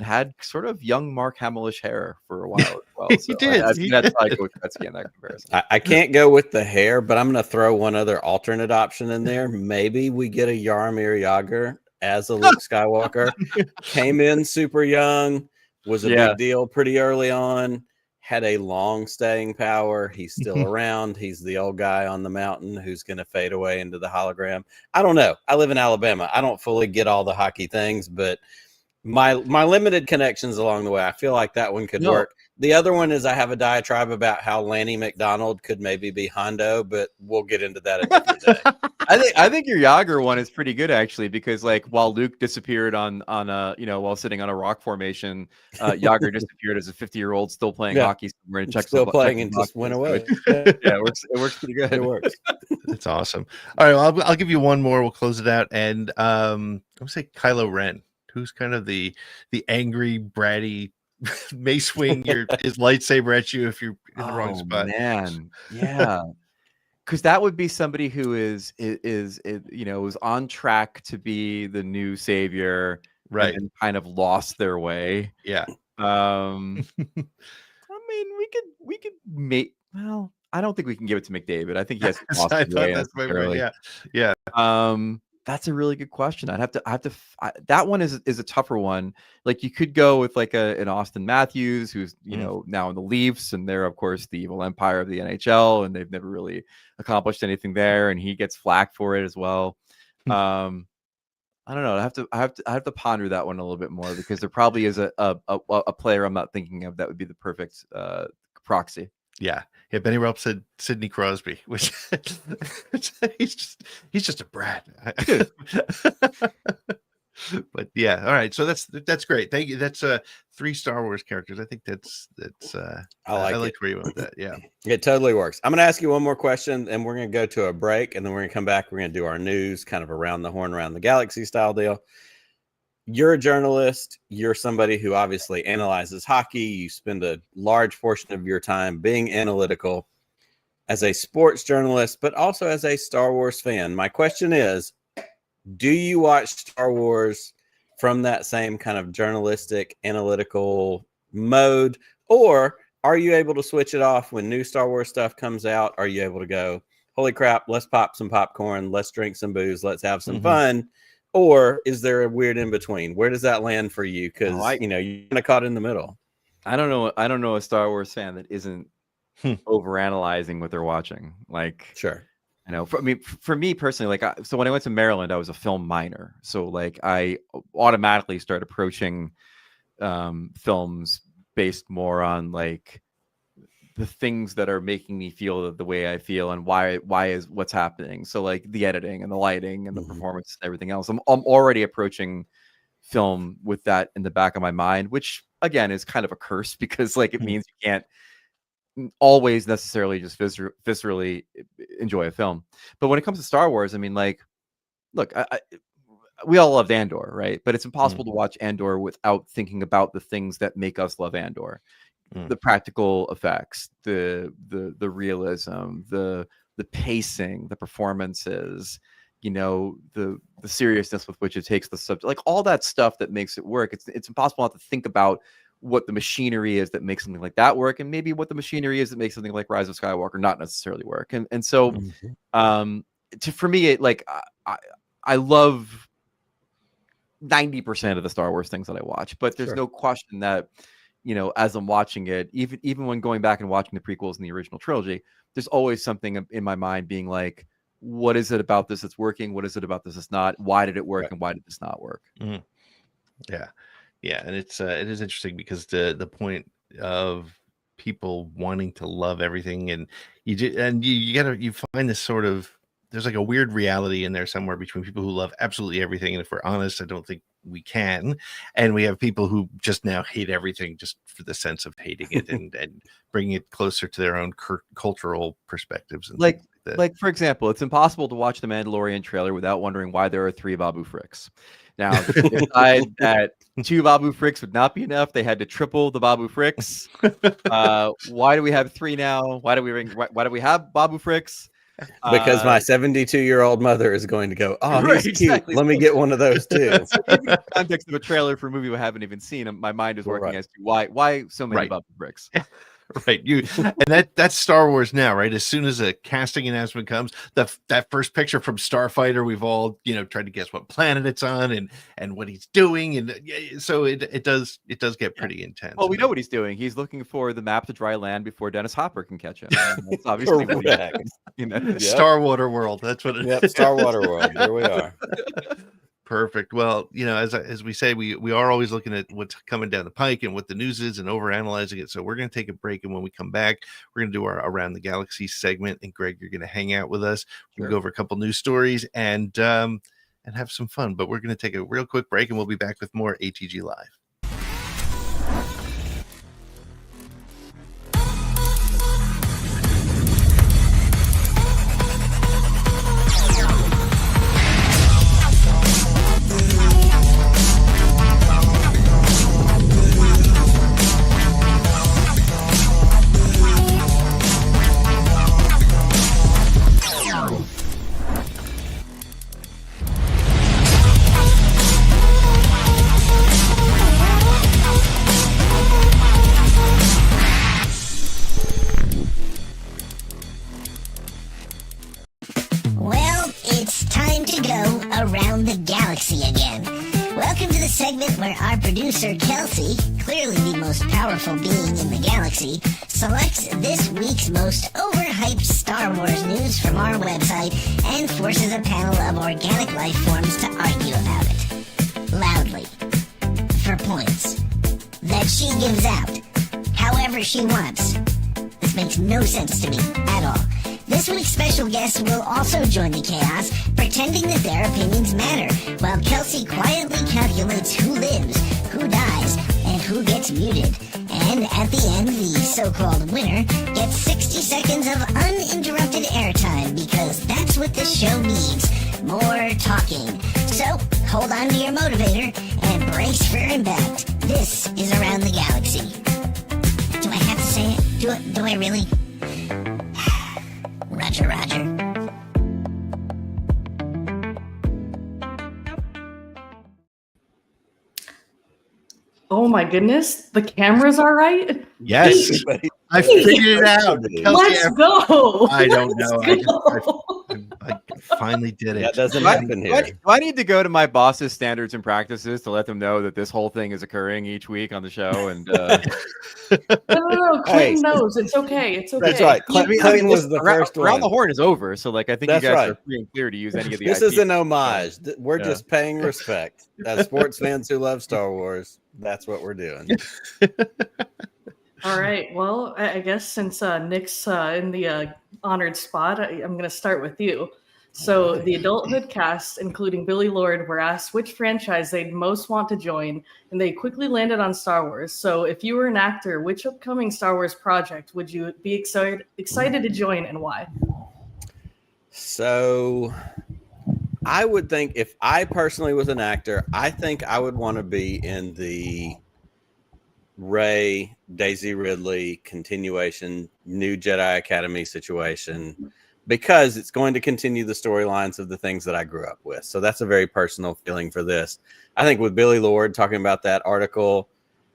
had sort of young Mark Hamillish hair for a while as well. He So did. that's He that's did. how I go with Gretzky in that comparison. I can't go with the hair, but I'm going to throw one other alternate option in there. Maybe we get a Jaromir Jagr as a Luke Skywalker. Came in super young, was a Yeah. big deal pretty early on, had a long staying power. He's still around. He's the old guy on the mountain who's going to fade away into the hologram. I don't know. I live in Alabama. I don't fully get all the hockey things, but my limited connections along the way, I feel like that one could work. The other one is I have a diatribe about how Lanny McDonald could maybe be Hondo, but we'll get into that a different day. I think your Yager one is pretty good actually, because like while Luke disappeared on a while sitting on a rock formation, Yager disappeared as a 50-year-old still playing hockey somewhere in Czech. Still playing and just went away. Yeah, it works pretty good. It works. That's awesome. All right, well, I'll give you one more. We'll close it out, and I'm gonna say Kylo Ren, who's kind of the angry, bratty, may swing his lightsaber at you if you're in the wrong spot. Man, yeah. Because that would be somebody who is on track to be the new savior, Right? And kind of lost their way. Yeah. I mean, we could make. Well, I don't think we can give it to McDavid. I think he has lost I his thought way that's my necessarily. yeah. That's a really good question. That one is a tougher one. Like you could go with like an Austin Matthews, who's now in the Leafs, and they're of course the evil empire of the NHL, and they've never really accomplished anything there, and he gets flack for it as well. I don't know. I have to ponder that one a little bit more, because there probably is a player I'm not thinking of that would be the perfect proxy. Yeah. Benny Rupp said Sidney Crosby, which he's just a brat. But yeah, all right. So that's great. Thank you. That's 3 Star Wars characters. I think that's I like where you went with that. Yeah, it totally works. I'm going to ask you one more question, and we're going to go to a break, and then we're going to come back. We're going to do our news, kind of around the horn, around the galaxy style deal. You're a journalist. You're somebody who obviously analyzes hockey. You spend a large portion of your time being analytical as a sports journalist, but also as a Star Wars fan. My question is, do you watch Star Wars from that same kind of journalistic, analytical mode, or are you able to switch it off when new Star Wars stuff comes out? Are you able to go, holy crap, let's pop some popcorn, let's drink some booze, let's have some fun? Or is there a weird in between? Where does that land for you? Because you're kind of caught in the middle. I don't know a Star Wars fan that isn't overanalyzing what they're watching. Like, sure, for me personally, like, so when I went to Maryland, I was a film minor, so like I automatically start approaching films based more on like the things that are making me feel the way I feel, and why is what's happening. So like the editing and the lighting and the performance and everything else. I'm already approaching film with that in the back of my mind, which again is kind of a curse, because like it means you can't always necessarily just viscerally enjoy a film. But when it comes to Star Wars, I mean, like, look, we all loved Andor, right? But it's impossible to watch Andor without thinking about the things that make us love Andor. The practical effects, the realism, the pacing, the performances, the seriousness with which it takes the subject, like all that stuff that makes it work. It's impossible not to think about what the machinery is that makes something like that work, and maybe what the machinery is that makes something like Rise of Skywalker not necessarily work. And so for me, it like I love 90% of the Star Wars things that I watch, but there's no question that as I'm watching it, even when going back and watching the prequels and the original trilogy, there's always something in my mind being like, what is it about this that's working? What is it about this that's not? Why did it work? And why did this not work? Yeah, and it is interesting, because the point of people wanting to love everything, and you find this sort of there's like a weird reality in there somewhere between people who love absolutely everything, and if we're honest, I don't think we can, and we have people who just now hate everything just for the sense of hating it and bringing it closer to their own cultural perspectives. And like for example, it's impossible to watch the Mandalorian trailer without wondering why there are 3 Babu Fricks. Now, they decided that 2 Babu Fricks would not be enough. They had to triple the Babu Fricks. Why do we have 3 now? Why do we have Babu Fricks? Because my 72-year-old mother is going to go, oh, Right, he's cute. exactly. Let me get one of those too. In the context of a trailer for a movie we haven't even seen, my mind is working as to why so many Babu Fricks. Right, and that's Star Wars now, right? As soon as a casting announcement comes, that first picture from Starfighter, we've all tried to guess what planet it's on and what he's doing, and so it does get pretty intense. Well, we know what he's doing. He's looking for the map to dry land before Dennis Hopper can catch him. That's obviously what he does. Star Water World. That's what it is. Star Water World. Here we are. Perfect. Well, as we say, we are always looking at what's coming down the pike and what the news is and over analyzing it. So we're going to take a break, and when we come back, we're going to do our Around the Galaxy segment. And Greg, you're going to hang out with us. We'll go over a couple news stories and have some fun. But we're going to take a real quick break, and we'll be back with more ATG Live. Around the Galaxy again. Welcome to the segment where our producer, Kelsey, clearly the most powerful being in the galaxy, selects this week's most overhyped Star Wars news from our website and forces a panel of organic life forms to argue about it. Loudly. For points. That she gives out. However she wants. This makes no sense to me at all. This week's special guests will also join the chaos, pretending that their opinions matter, while Kelsey quietly calculates who lives, who dies, and who gets muted. And at the end, the so-called winner gets 60 seconds of uninterrupted airtime, because that's what this show needs. More talking. So, hold on to your motivator and brace for impact. This is Around the Galaxy. Do I have to say it? Do I really? Roger, Roger. Oh my goodness, the cameras are right? Yes. I figured it out. Let's go. I don't know. I finally did it. That doesn't happen here. Do I need to go to my boss's standards and practices to let them know that this whole thing is occurring each week on the show? And No, Clinton knows. It's okay. It's okay. That's right. Clinton was the first one. Around the Horn is over, so like I think That's you guys right. are free and clear to use any of the. This IP. is an homage. We're just paying respect as sports fans who love Star Wars. That's what we're doing. All right. Well, I guess since Nick's in the honored spot, I'm going to start with you. So the adulthood cast, including Billy Lord, were asked which franchise they'd most want to join, and they quickly landed on Star Wars. So if you were an actor, which upcoming Star Wars project would you be excited to join, and why? So I would think if I personally was an actor, I think I would want to be in the Rey, Daisy Ridley continuation, new Jedi Academy situation, because it's going to continue the storylines of the things that I grew up with. So that's a very personal feeling for this. I think with Billy Lord talking about that article,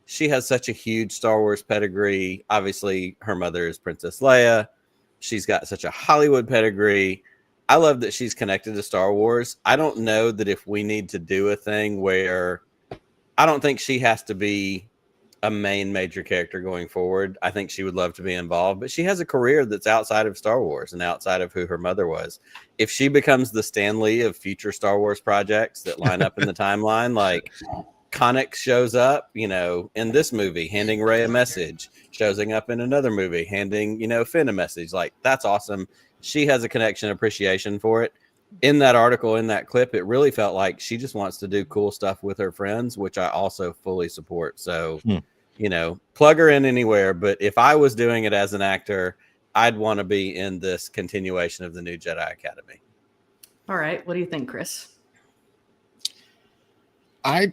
she has such a huge Star Wars pedigree. Obviously, her mother is Princess Leia. She's got such a Hollywood pedigree. I love that she's connected to Star Wars. I don't know that if we need to do a thing where I don't think she has to be a main major character going forward. I think she would love to be involved, but she has a career that's outside of Star Wars and outside of who her mother was. If she becomes the Stan Lee of future Star Wars projects that line up in the timeline, like Connix shows up, in this movie, handing Rey a message, showing up in another movie, handing, Finn a message, like that's awesome. she has a connection appreciation for it. In that article, in that clip, it really felt like she just wants to do cool stuff with her friends, which I also fully support. So, plug her in anywhere. But if I was doing it as an actor, I'd want to be in this continuation of the new Jedi Academy. All right. What do you think, Chris? I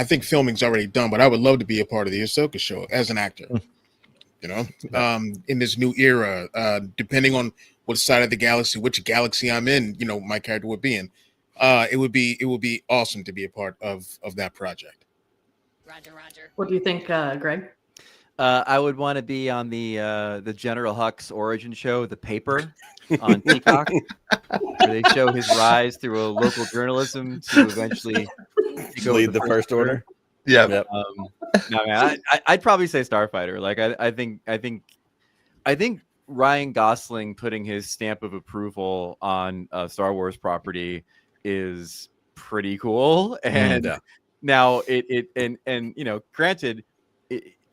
think filming's already done, but I would love to be a part of the Ahsoka show as an actor. In this new era, depending on what side of the galaxy, which galaxy I'm in, my character would be in. It would be awesome to be a part of that project. Roger. What do you think, Greg? I would want to be on the General Hux origin show, The Paper, on Peacock, where they show his rise through a local journalism to eventually lead the First Order. Yeah. Yep. No, man, I'd probably say Starfighter. Like I think Ryan Gosling putting his stamp of approval on a Star Wars property is pretty cool. And now granted,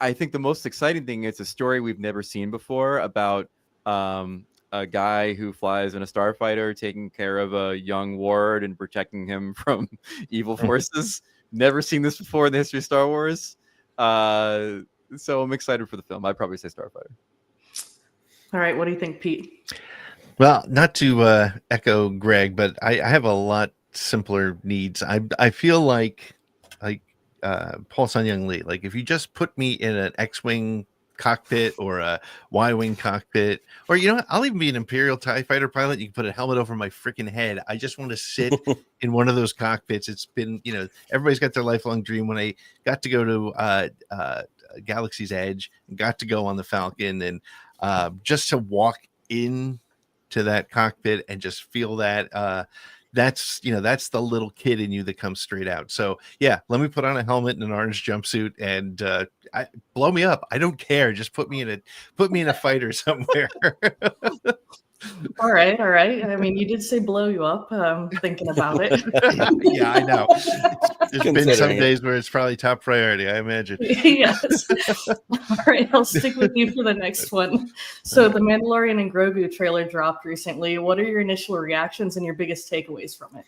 I think the most exciting thing is a story we've never seen before about a guy who flies in a starfighter taking care of a young ward and protecting him from evil forces. Never seen this before in the history of Star Wars. So I'm excited for the film. I'd probably say Starfighter. All right. What do you think, Pete? Well, not to echo Greg, but I have a lot simpler needs. I feel like Paul Sun-Young Lee. Like if you just put me in an X-wing cockpit or a Y-wing cockpit, or I'll even be an Imperial TIE fighter pilot. You can put a helmet over my freaking head. I just want to sit in one of those cockpits. It's been, everybody's got their lifelong dream. When I got to go to Galaxy's Edge and got to go on the Falcon, and just to walk in to that cockpit and just feel that that's the little kid in you that comes straight out. So yeah, let me put on a helmet and an orange jumpsuit and blow me up. I don't care. Just put me in a fighter somewhere. All right. I mean, you did say blow you up. Thinking about it. Yeah, I know. There's been some days where it's probably top priority, I imagine. Yes. All right, I'll stick with you for the next one. So the Mandalorian and Grogu trailer dropped recently. What are your initial reactions and your biggest takeaways from it?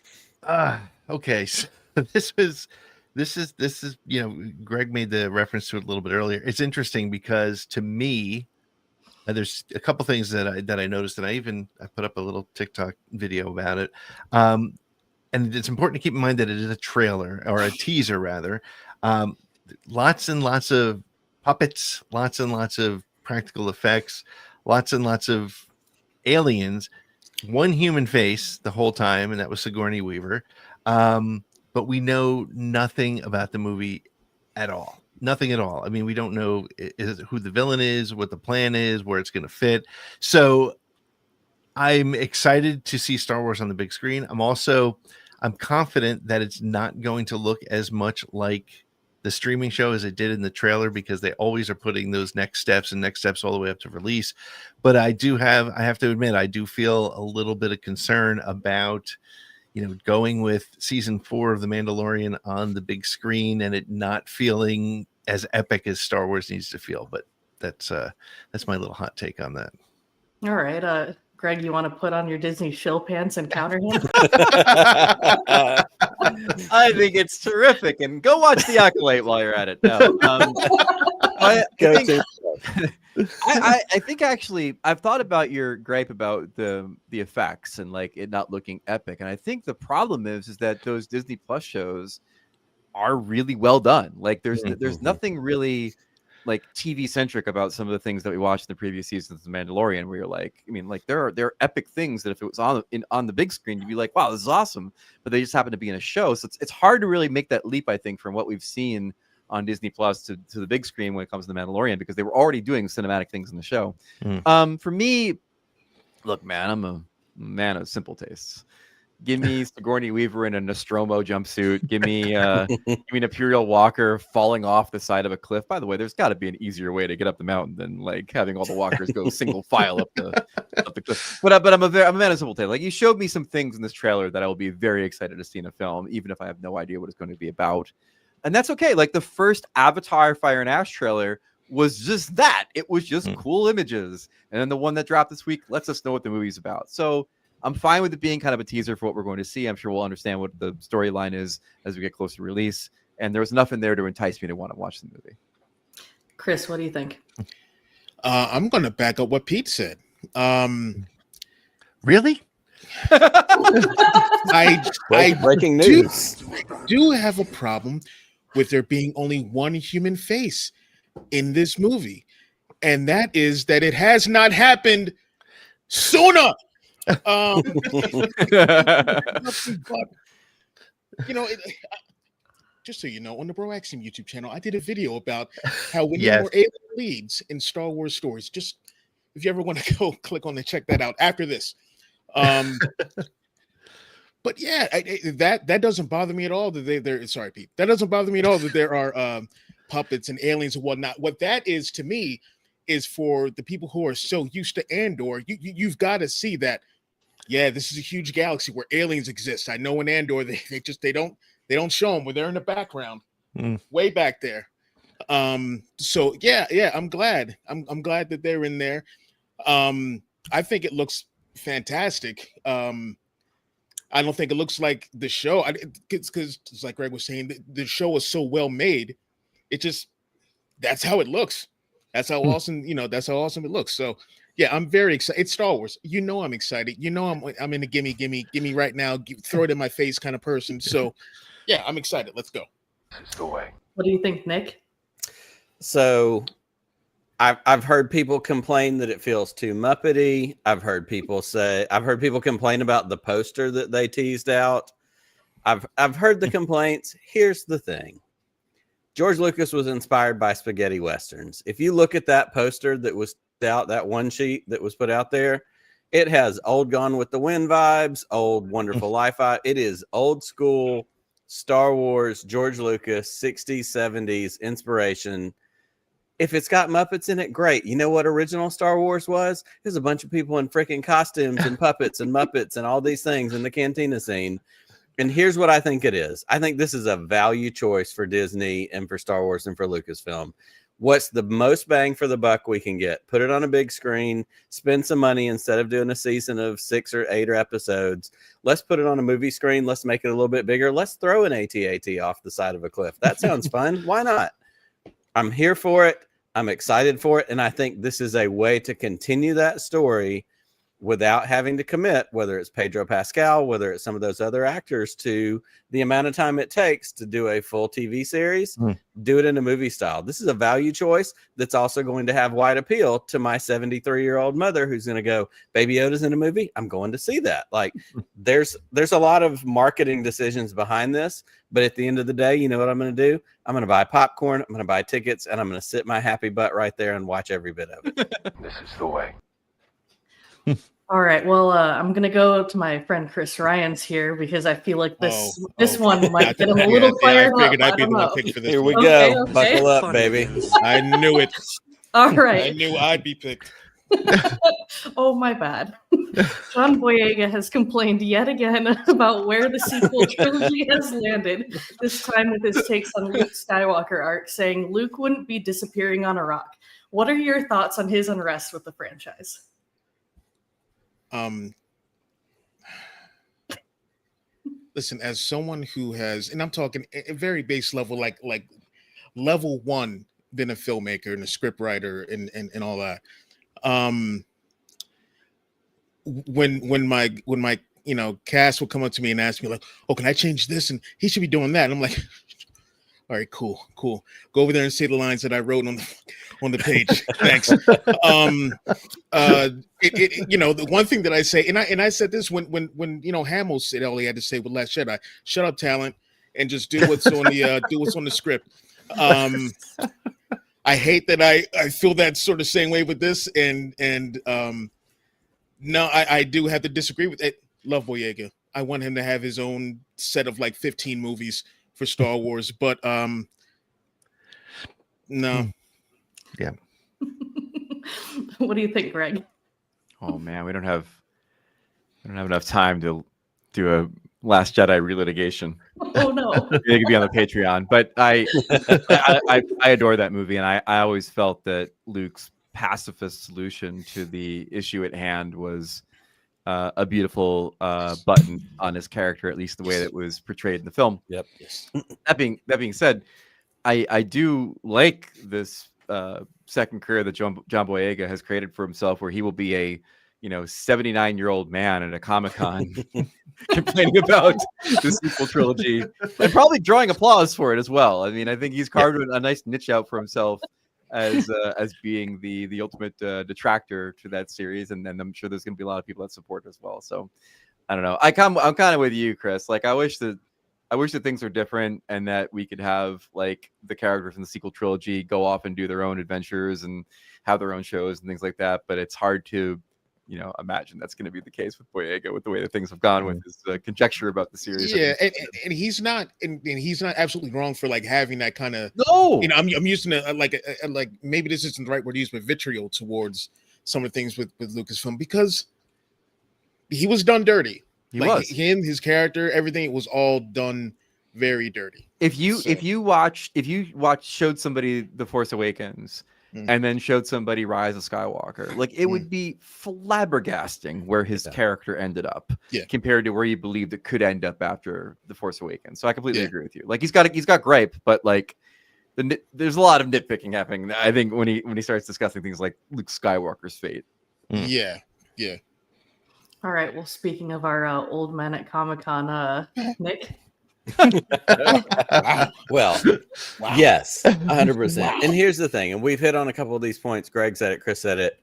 Okay. So this is Greg made the reference to it a little bit earlier. It's interesting because to me, there's a couple things that I noticed, and I put up a little TikTok video about it. And it's important to keep in mind that it is a trailer or a teaser rather. Lots and lots of puppets, lots and lots of practical effects, lots and lots of aliens, one human face the whole time, and that was Sigourney Weaver. But we know nothing about the movie at all. Nothing at all. I mean, we don't know who the villain is, what the plan is, where it's going to fit. So I'm excited to see Star Wars on the big screen. I'm confident that it's not going to look as much like the streaming show as it did in the trailer, because they always are putting those next steps all the way up to release. But I have to admit, I do feel a little bit of concern about going with season 4 of The Mandalorian on the big screen and it not feeling as epic as Star Wars needs to feel. But that's my little hot take on that. All right. Greg, you want to put on your Disney shill pants and counter him? I think it's terrific. And go watch The Acolyte while you're at it. No, I think actually I've thought about your gripe about the effects and like it not looking epic. And I think the problem is that those Disney Plus shows are really well done. Like there's nothing really like TV centric about some of the things that we watched in the previous seasons of The Mandalorian, where you're like, I mean, like there are epic things that if it was on the big screen, you'd be like, wow, this is awesome. But they just happen to be in a show. So it's hard to really make that leap, I think, from what we've seen on Disney Plus to the big screen when it comes to The Mandalorian, because they were already doing cinematic things in the show. For me, look, man, I'm a man of simple tastes. Give me Sigourney Weaver in a Nostromo jumpsuit. Give me an Imperial Walker falling off the side of a cliff. By the way, there's got to be an easier way to get up the mountain than like having all the walkers go single file up the cliff. But I'm a man of simple taste. Like you showed me some things in this trailer that I will be very excited to see in a film, even if I have no idea what it's going to be about. And that's okay. Like the first Avatar Fire and Ash trailer was just that. It was just cool images. And then the one that dropped this week lets us know what the movie's about. So I'm fine with it being kind of a teaser for what we're going to see. I'm sure we'll understand what the storyline is as we get closer to release. And there was nothing there to entice me to want to watch the movie. Chris, what do you think? I'm going to back up what Pete said. Really? Breaking news. do have a problem with there being only one human face in this movie, and that is that it has not happened sooner. Just so you know, on the Bro Axiom YouTube channel, I did a video about how we need more alien leads in Star Wars stories. Just if you ever want to go click on and check that out after this. But yeah, that doesn't bother me at all. That they're sorry, Pete. That doesn't bother me at all that there are puppets and aliens and whatnot. What that is to me is for the people who are so used to Andor. You've got to see that. Yeah, this is a huge galaxy where aliens exist. I know in Andor they don't show them when they're in the background, way back there. So yeah, I'm glad. I'm glad that they're in there. I think it looks fantastic. I don't think it looks like the show. Because it's like Greg was saying, the show is so well made. It just that's how it looks. That's how awesome, that's how awesome it looks. So yeah, I'm very excited. It's Star Wars. I'm excited. I'm in a gimme right now, throw it in my face kind of person. So yeah, I'm excited. Let's go. This is the way. What do you think, Nick? So I've heard people complain that it feels too Muppety. I've heard people complain about the poster that they teased out. I've heard the complaints. Here's the thing. George Lucas was inspired by spaghetti westerns. If you look at that poster that was out, that one sheet that was put out there, it has old Gone with the Wind vibes, old Wonderful Life. It is old school Star Wars, George Lucas, 60s, 70s inspiration. If it's got Muppets in it, great. You know what original Star Wars was? There's a bunch of people in freaking costumes and puppets and Muppets and all these things in the cantina scene. And here's what I think it is. I think this is a value choice for Disney and for Star Wars and for Lucasfilm. What's the most bang for the buck we can get? Put it on a big screen, spend some money instead of doing a season of 6 or 8 episodes. Let's put it on a movie screen. Let's make it a little bit bigger. Let's throw an AT-AT off the side of a cliff. That sounds fun. Why not? I'm here for it. I'm excited for it. And I think this is a way to continue that story without having to commit, whether it's Pedro Pascal, whether it's some of those other actors, to the amount of time it takes to do a full TV series, do it in a movie style. This is a value choice that's also going to have wide appeal to my 73-year-old mother who's going to go, Baby Yoda's in a movie. I'm going to see that. Like there's a lot of marketing decisions behind this, but at the end of the day, you know what I'm going to do? I'm going to buy popcorn. I'm going to buy tickets, and I'm going to sit my happy butt right there and watch every bit of it. This is the way. All right. Well, I'm gonna go to my friend Chris Ryans here because I feel like this one might get him a little fired up. I figured I'd be the one picked for this. Here we one. go. Okay. Buckle up, baby. I knew it. All right. I knew I'd be picked. Oh, my bad. John Boyega has complained yet again about where the sequel trilogy has landed, this time with his takes on Luke Skywalker arc, saying Luke wouldn't be disappearing on a rock. What are your thoughts on his unrest with the franchise? Listen, as someone who has, and I'm talking a very base level, like level 1, been a filmmaker and a script writer and all that. When my cast would come up to me and ask me like, oh, can I change this? And he should be doing that. And I'm like, all right, cool. Go over there and say the lines that I wrote on the page. Thanks. The one thing that I say, and I said this when Hamill said all he had to say with Last Jedi, shut up, talent, and just do what's on the script. I hate that I feel that sort of same way with this, and no, I do have to disagree with it. Love Boyega. I want him to have his own set of like 15 movies for Star Wars, but no. Yeah. What do you think, Greg? Oh man, we don't have enough time to do Last Jedi relitigation. Oh no. It could be on the Patreon, but I adore that movie, and I always felt that Luke's pacifist solution to the issue at hand was a beautiful button on his character, at least the way that it was portrayed in the film. Yep. That being said, I do like this second career that John Boyega has created for himself, where he will be a 79-year-old man at a Comic-Con complaining about the sequel trilogy and probably drawing applause for it as well. I mean, I think he's carved a nice niche out for himself as being the ultimate detractor to that series, and then I'm sure there's going to be a lot of people that support it as well. So I don't know. I'm kind of with you, Chris. Like, I wish that things were different and that we could have like the characters in the sequel trilogy go off and do their own adventures and have their own shows and things like that. But it's hard to imagine that's going to be the case with Boyega, with the way that things have gone with his conjecture about the series. Yeah, and he's not, and he's not absolutely wrong for like having that kind of. No, I'm using like maybe this isn't the right word to use, but vitriol towards some of the things with Lucasfilm, because he was done dirty. His character, everything, it was all done very dirty. If you showed somebody The Force Awakens and then showed somebody Rise of Skywalker, like it would be flabbergasting where his character ended up compared to where you believed it could end up after The Force Awakens. So I completely agree with you. Like he's got gripe, but like there's a lot of nitpicking happening, I think, when he starts discussing things like Luke Skywalker's fate. Yeah. All right. Well, speaking of our old men at Comic-Con, Nick. Well, yes, 100%. And here's the thing, and we've hit on a couple of these points. Greg said it, Chris said it.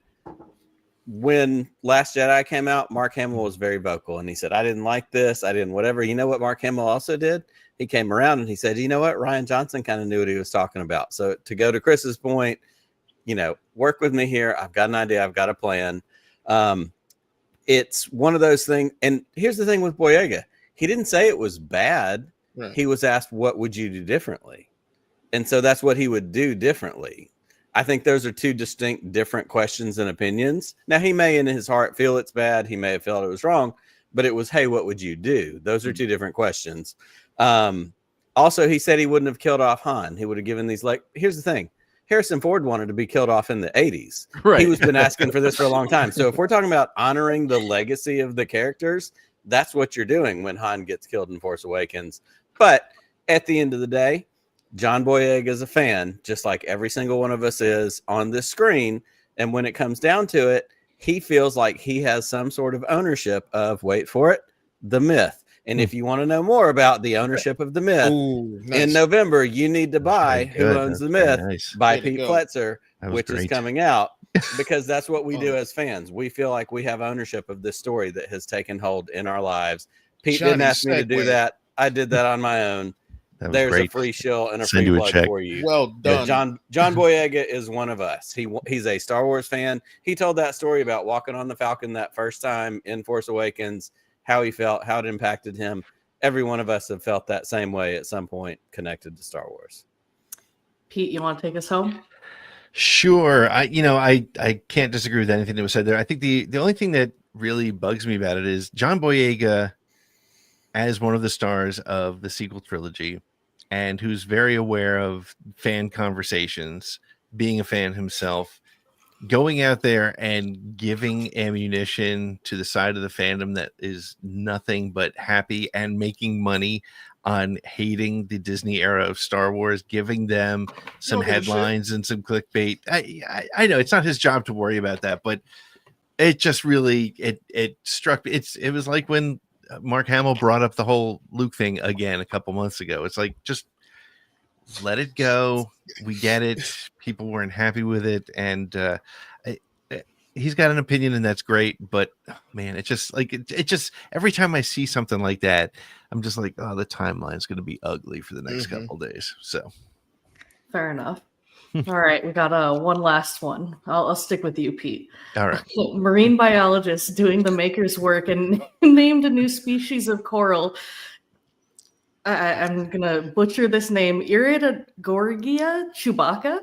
When Last Jedi came out, Mark Hamill was very vocal, and he said, I didn't like this, I didn't whatever. You know what Mark Hamill also did? He came around and he said, you know what, Rian Johnson kind of knew what he was talking about. So to go to Chris's point, work with me here. I've got an idea, I've got a plan. It's one of those things. And here's the thing with Boyega. He didn't say it was bad. Right. He was asked, what would you do differently? And so that's what he would do differently. I think those are two distinct, different questions and opinions. Now, he may in his heart feel it's bad. He may have felt it was wrong, but it was, hey, what would you do? Those are two different questions. Also, he said he wouldn't have killed off Han. He would have given these, like, here's the thing. Harrison Ford wanted to be killed off in the 80s. Right. He was been asking for this for a long time. So if we're talking about honoring the legacy of the characters, that's what you're doing when Han gets killed in Force Awakens. But at the end of the day, John Boyega is a fan, just like every single one of us is on this screen. And when it comes down to it, he feels like he has some sort of ownership of, wait for it, the myth. And if you want to know more about the ownership of the myth, in November, you need to buy Who Owns the Myth by Pete Fletcher, which is coming out, because that's what we do as fans. We feel like we have ownership of this story that has taken hold in our lives. Pete didn't ask me to do that. I did that on my own. There's a free shill and a free plug for you. Well done. John Boyega is one of us. He's a Star Wars fan. He told that story about walking on the Falcon that first time in Force Awakens, how he felt, how it impacted him. Every one of us have felt that same way at some point connected to Star Wars. Pete, you want to take us home? Sure. I can't disagree with anything that was said there. I think the only thing that really bugs me about it is John Boyega, as one of the stars of the sequel trilogy, and who's very aware of fan conversations, being a fan himself, going out there and giving ammunition to the side of the fandom that is nothing but happy and making money on hating the Disney era of Star Wars, giving them some headlines and some clickbait. I know it's not his job to worry about that, but it just really, it struck me. It was like when Mark Hamill brought up the whole Luke thing again a couple months ago. It's like, just let it go. We get it. People weren't happy with it. And he's got an opinion, and that's great. But man, it just every time I see something like that, I'm just like, oh, the timeline's going to be ugly for the next couple days. So fair enough. All right, we got one last one. I'll stick with you, Pete. All right. Marine biologist doing the maker's work and named a new species of coral. I'm going to butcher this name, Iridogorgia chewbacca,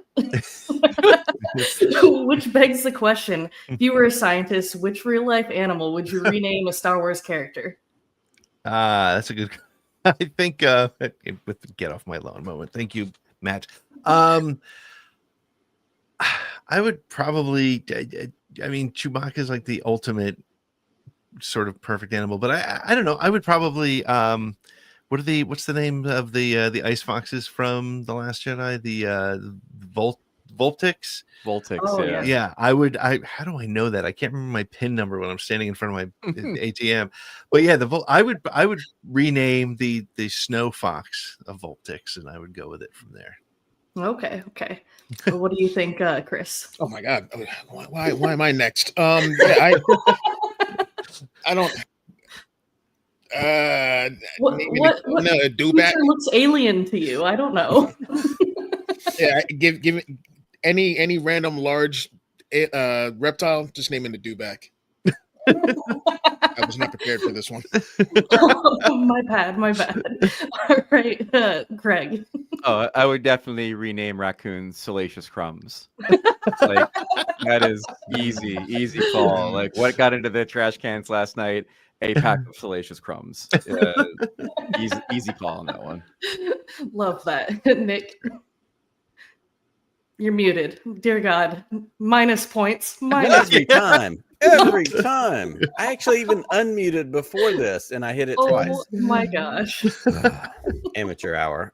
which begs the question, if you were a scientist, which real-life animal would you rename a Star Wars character? That's a good. I think with the get off my lawn moment. Thank you, Matt. I would probably. I mean, Chewbacca is like the ultimate sort of perfect animal, but I don't know. I would probably. What's the name of the ice foxes from The Last Jedi? The Voltix. Voltix, Oh, yeah. Yeah, I would. How do I know that? I can't remember my PIN number when I'm standing in front of my ATM. But yeah, I would rename the snow fox a Voltix, and I would go with it from there. Okay. Well, what do you think, Chris? Oh my God, why am I next? I don't. What a dewback creature looks alien to you? I don't know. Yeah, give me any random large reptile. Just name it a dewback. I was not prepared for this one. My bad. All right, Greg. Oh, I would definitely rename raccoons Salacious Crumbs. Like, that is easy call. Like, what got into the trash cans last night? A pack of Salacious Crumbs. Easy call on that one. Love that. Nick, you're muted. Dear God, minus points. Every time. I actually even unmuted before this, and I hit it twice. Oh my gosh. Amateur hour.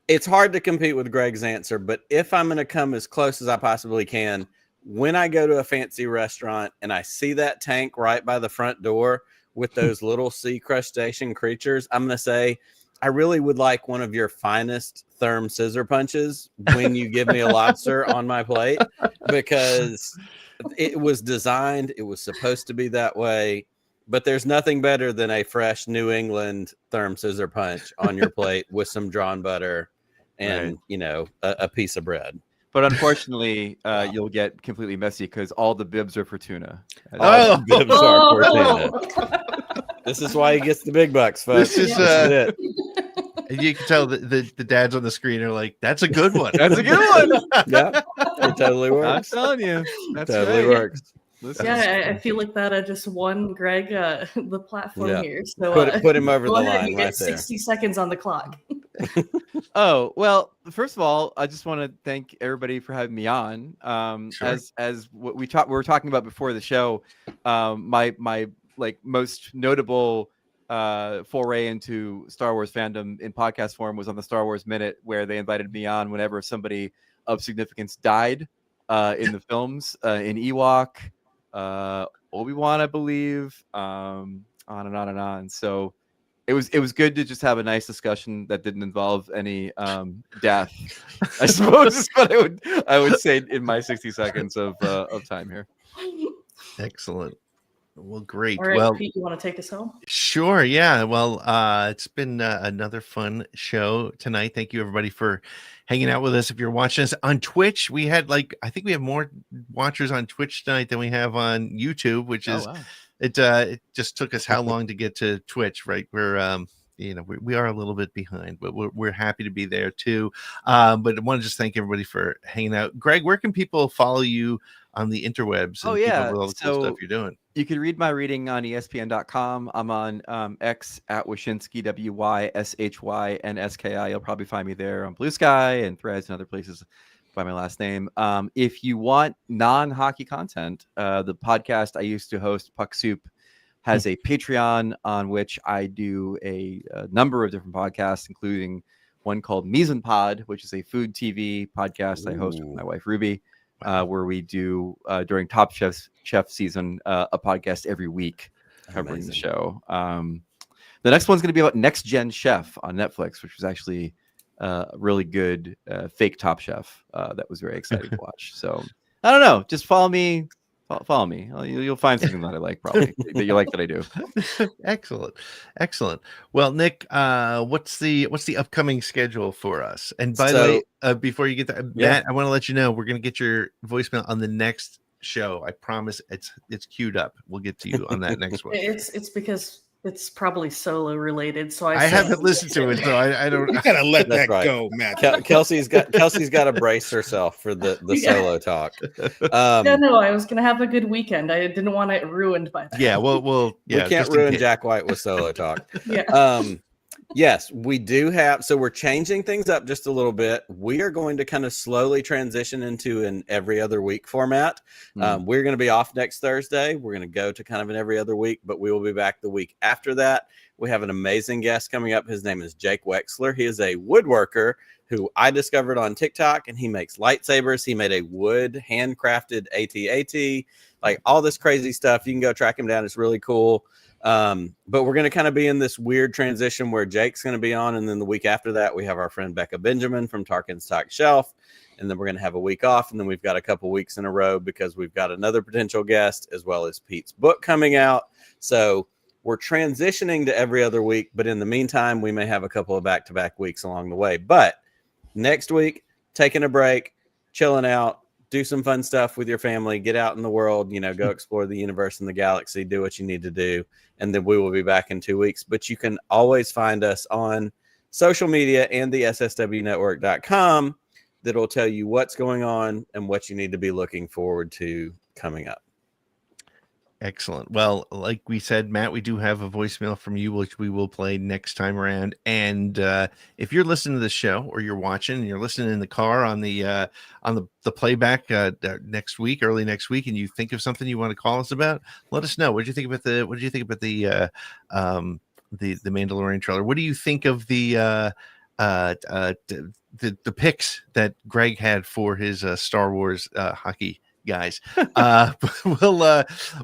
It's hard to compete with Greg's answer, but if I'm going to come as close as I possibly can, when I go to a fancy restaurant and I see that tank right by the front door with those little sea crustacean creatures, I'm going to say, I really would like one of your finest therm scissor punches when you give me a lobster on my plate, because it was designed, it was supposed to be that way, but there's nothing better than a fresh New England therm scissor punch on your plate with some drawn butter and, a piece of bread. But unfortunately, you'll get completely messy because all the bibs are for tuna. All the bibs are for tuna. This is why he gets the big bucks, folks. This is it. And you can tell the dads on the screen are like, "That's a good one. That's a good one." Yeah, it totally works. I'm telling you, that's totally right. works. Yeah, I feel like that just won Greg the platform here. So put him over the go ahead, line you get right there. 60 seconds on the clock. Oh, well, first of all, I just want to thank everybody for having me on. Sure. As what we were talking about before the show, my like most notable foray into Star Wars fandom in podcast form was on the Star Wars Minute, where they invited me on whenever somebody of significance died in the films, in Ewok, Obi-Wan, I believe, on and on and on. So it was good to just have a nice discussion that didn't involve any death, I suppose is what I would say in my 60 seconds of time here. Excellent. Well, great. All right, Well, Pete, you want to take us home? sure. Yeah. Well, it's been another fun show tonight. Thank you, everybody, for hanging out with us. If you're watching us on Twitch, we had I think we have more watchers on Twitch tonight than we have on YouTube, which is, it just took us how long to get to Twitch, right? We're, we are a little bit behind, but we're happy to be there too. But I want to just thank everybody for hanging out. Greg, where can people follow you on the interwebs? And keep up with all the cool stuff you're doing? You can read my reading on ESPN.com. I'm on X at Wyshynski, WYSHYNSKI. You'll probably find me there on Blue Sky and Threads and other places by my last name. If you want non-hockey content, the podcast I used to host, Puck Soup, has a Patreon on which I do a number of different podcasts, including one called Mise en Pod, which is a food TV podcast I host with my wife, Ruby. Where we do during Top Chef season a podcast every week covering the show. The next one's going to be about Next Gen Chef on Netflix, which was actually a really good fake Top Chef that was very exciting to watch. So I don't know, just follow me. Follow me. You'll find something that I like, probably that you like that I do. Excellent. Well, Nick, what's the upcoming schedule for us? And by the way, before you get that, Matt, I want to let you know we're going to get your voicemail on the next show. I promise it's queued up. We'll get to you on that next one. It's because it's probably solo related. So I haven't listened to it, so I don't. You gotta let That's that right. go, Matt. Kelsey's got to brace herself for the Yeah. solo talk. No, I was gonna have a good weekend. I didn't want it ruined by that. Yeah, well, We can't ruin Jack White with solo talk. Yeah. Yes, we do have. So we're changing things up just a little bit. We are going to kind of slowly transition into an every other week format. We're going to be off next Thursday. We're going to go to kind of an every other week, but we will be back the week after that. We have an amazing guest coming up. His name is Jake Wexler. He is a woodworker who I discovered on TikTok, and he makes lightsabers. He made a wood handcrafted AT-AT, like all this crazy stuff. You can go track him down. It's really cool. But we're going to kind of be in this weird transition where Jake's going to be on. And then the week after that, we have our friend Becca Benjamin from Tarkin's Talk Shelf. And then we're going to have a week off. And then we've got a couple weeks in a row because we've got another potential guest as well as Pete's book coming out. So we're transitioning to every other week. But in the meantime, we may have a couple of back-to-back weeks along the way. But next week, taking a break, chilling out, do some fun stuff with your family, get out in the world, go explore the universe and the galaxy, do what you need to do. And then we will be back in 2 weeks. But you can always find us on social media and the sswnetwork.com that'll tell you what's going on and what you need to be looking forward to coming up. Excellent. Well, like we said, Matt, we do have a voicemail from you, which we will play next time around. And if you're listening to the show or you're watching and you're listening in the car on the playback next week, early next week, and you think of something you want to call us about, let us know. What did you think about the Mandalorian trailer? What do you think of the picks that Greg had for his Star Wars hockey guys?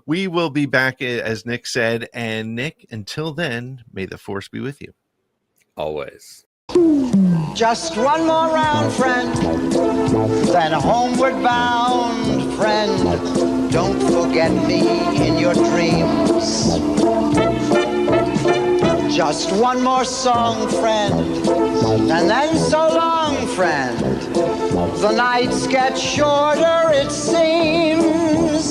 We will be back, as Nick said. And Nick, until then, may the force be with you always. Just one more round, friend, then homeward bound, friend. Don't forget me in your dreams. Just one more song, friend, and then so long, friend. The nights get shorter, it seems.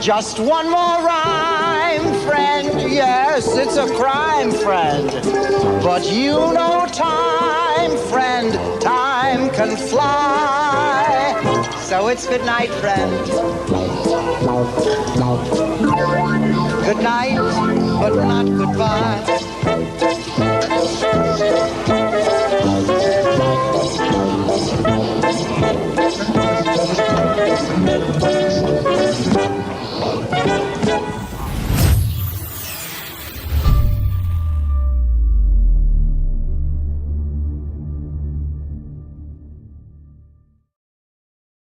Just one more rhyme, friend. Yes, it's a crime, friend. But you know time, friend. Time can fly. So it's good night, friend. Good night, but not goodbye.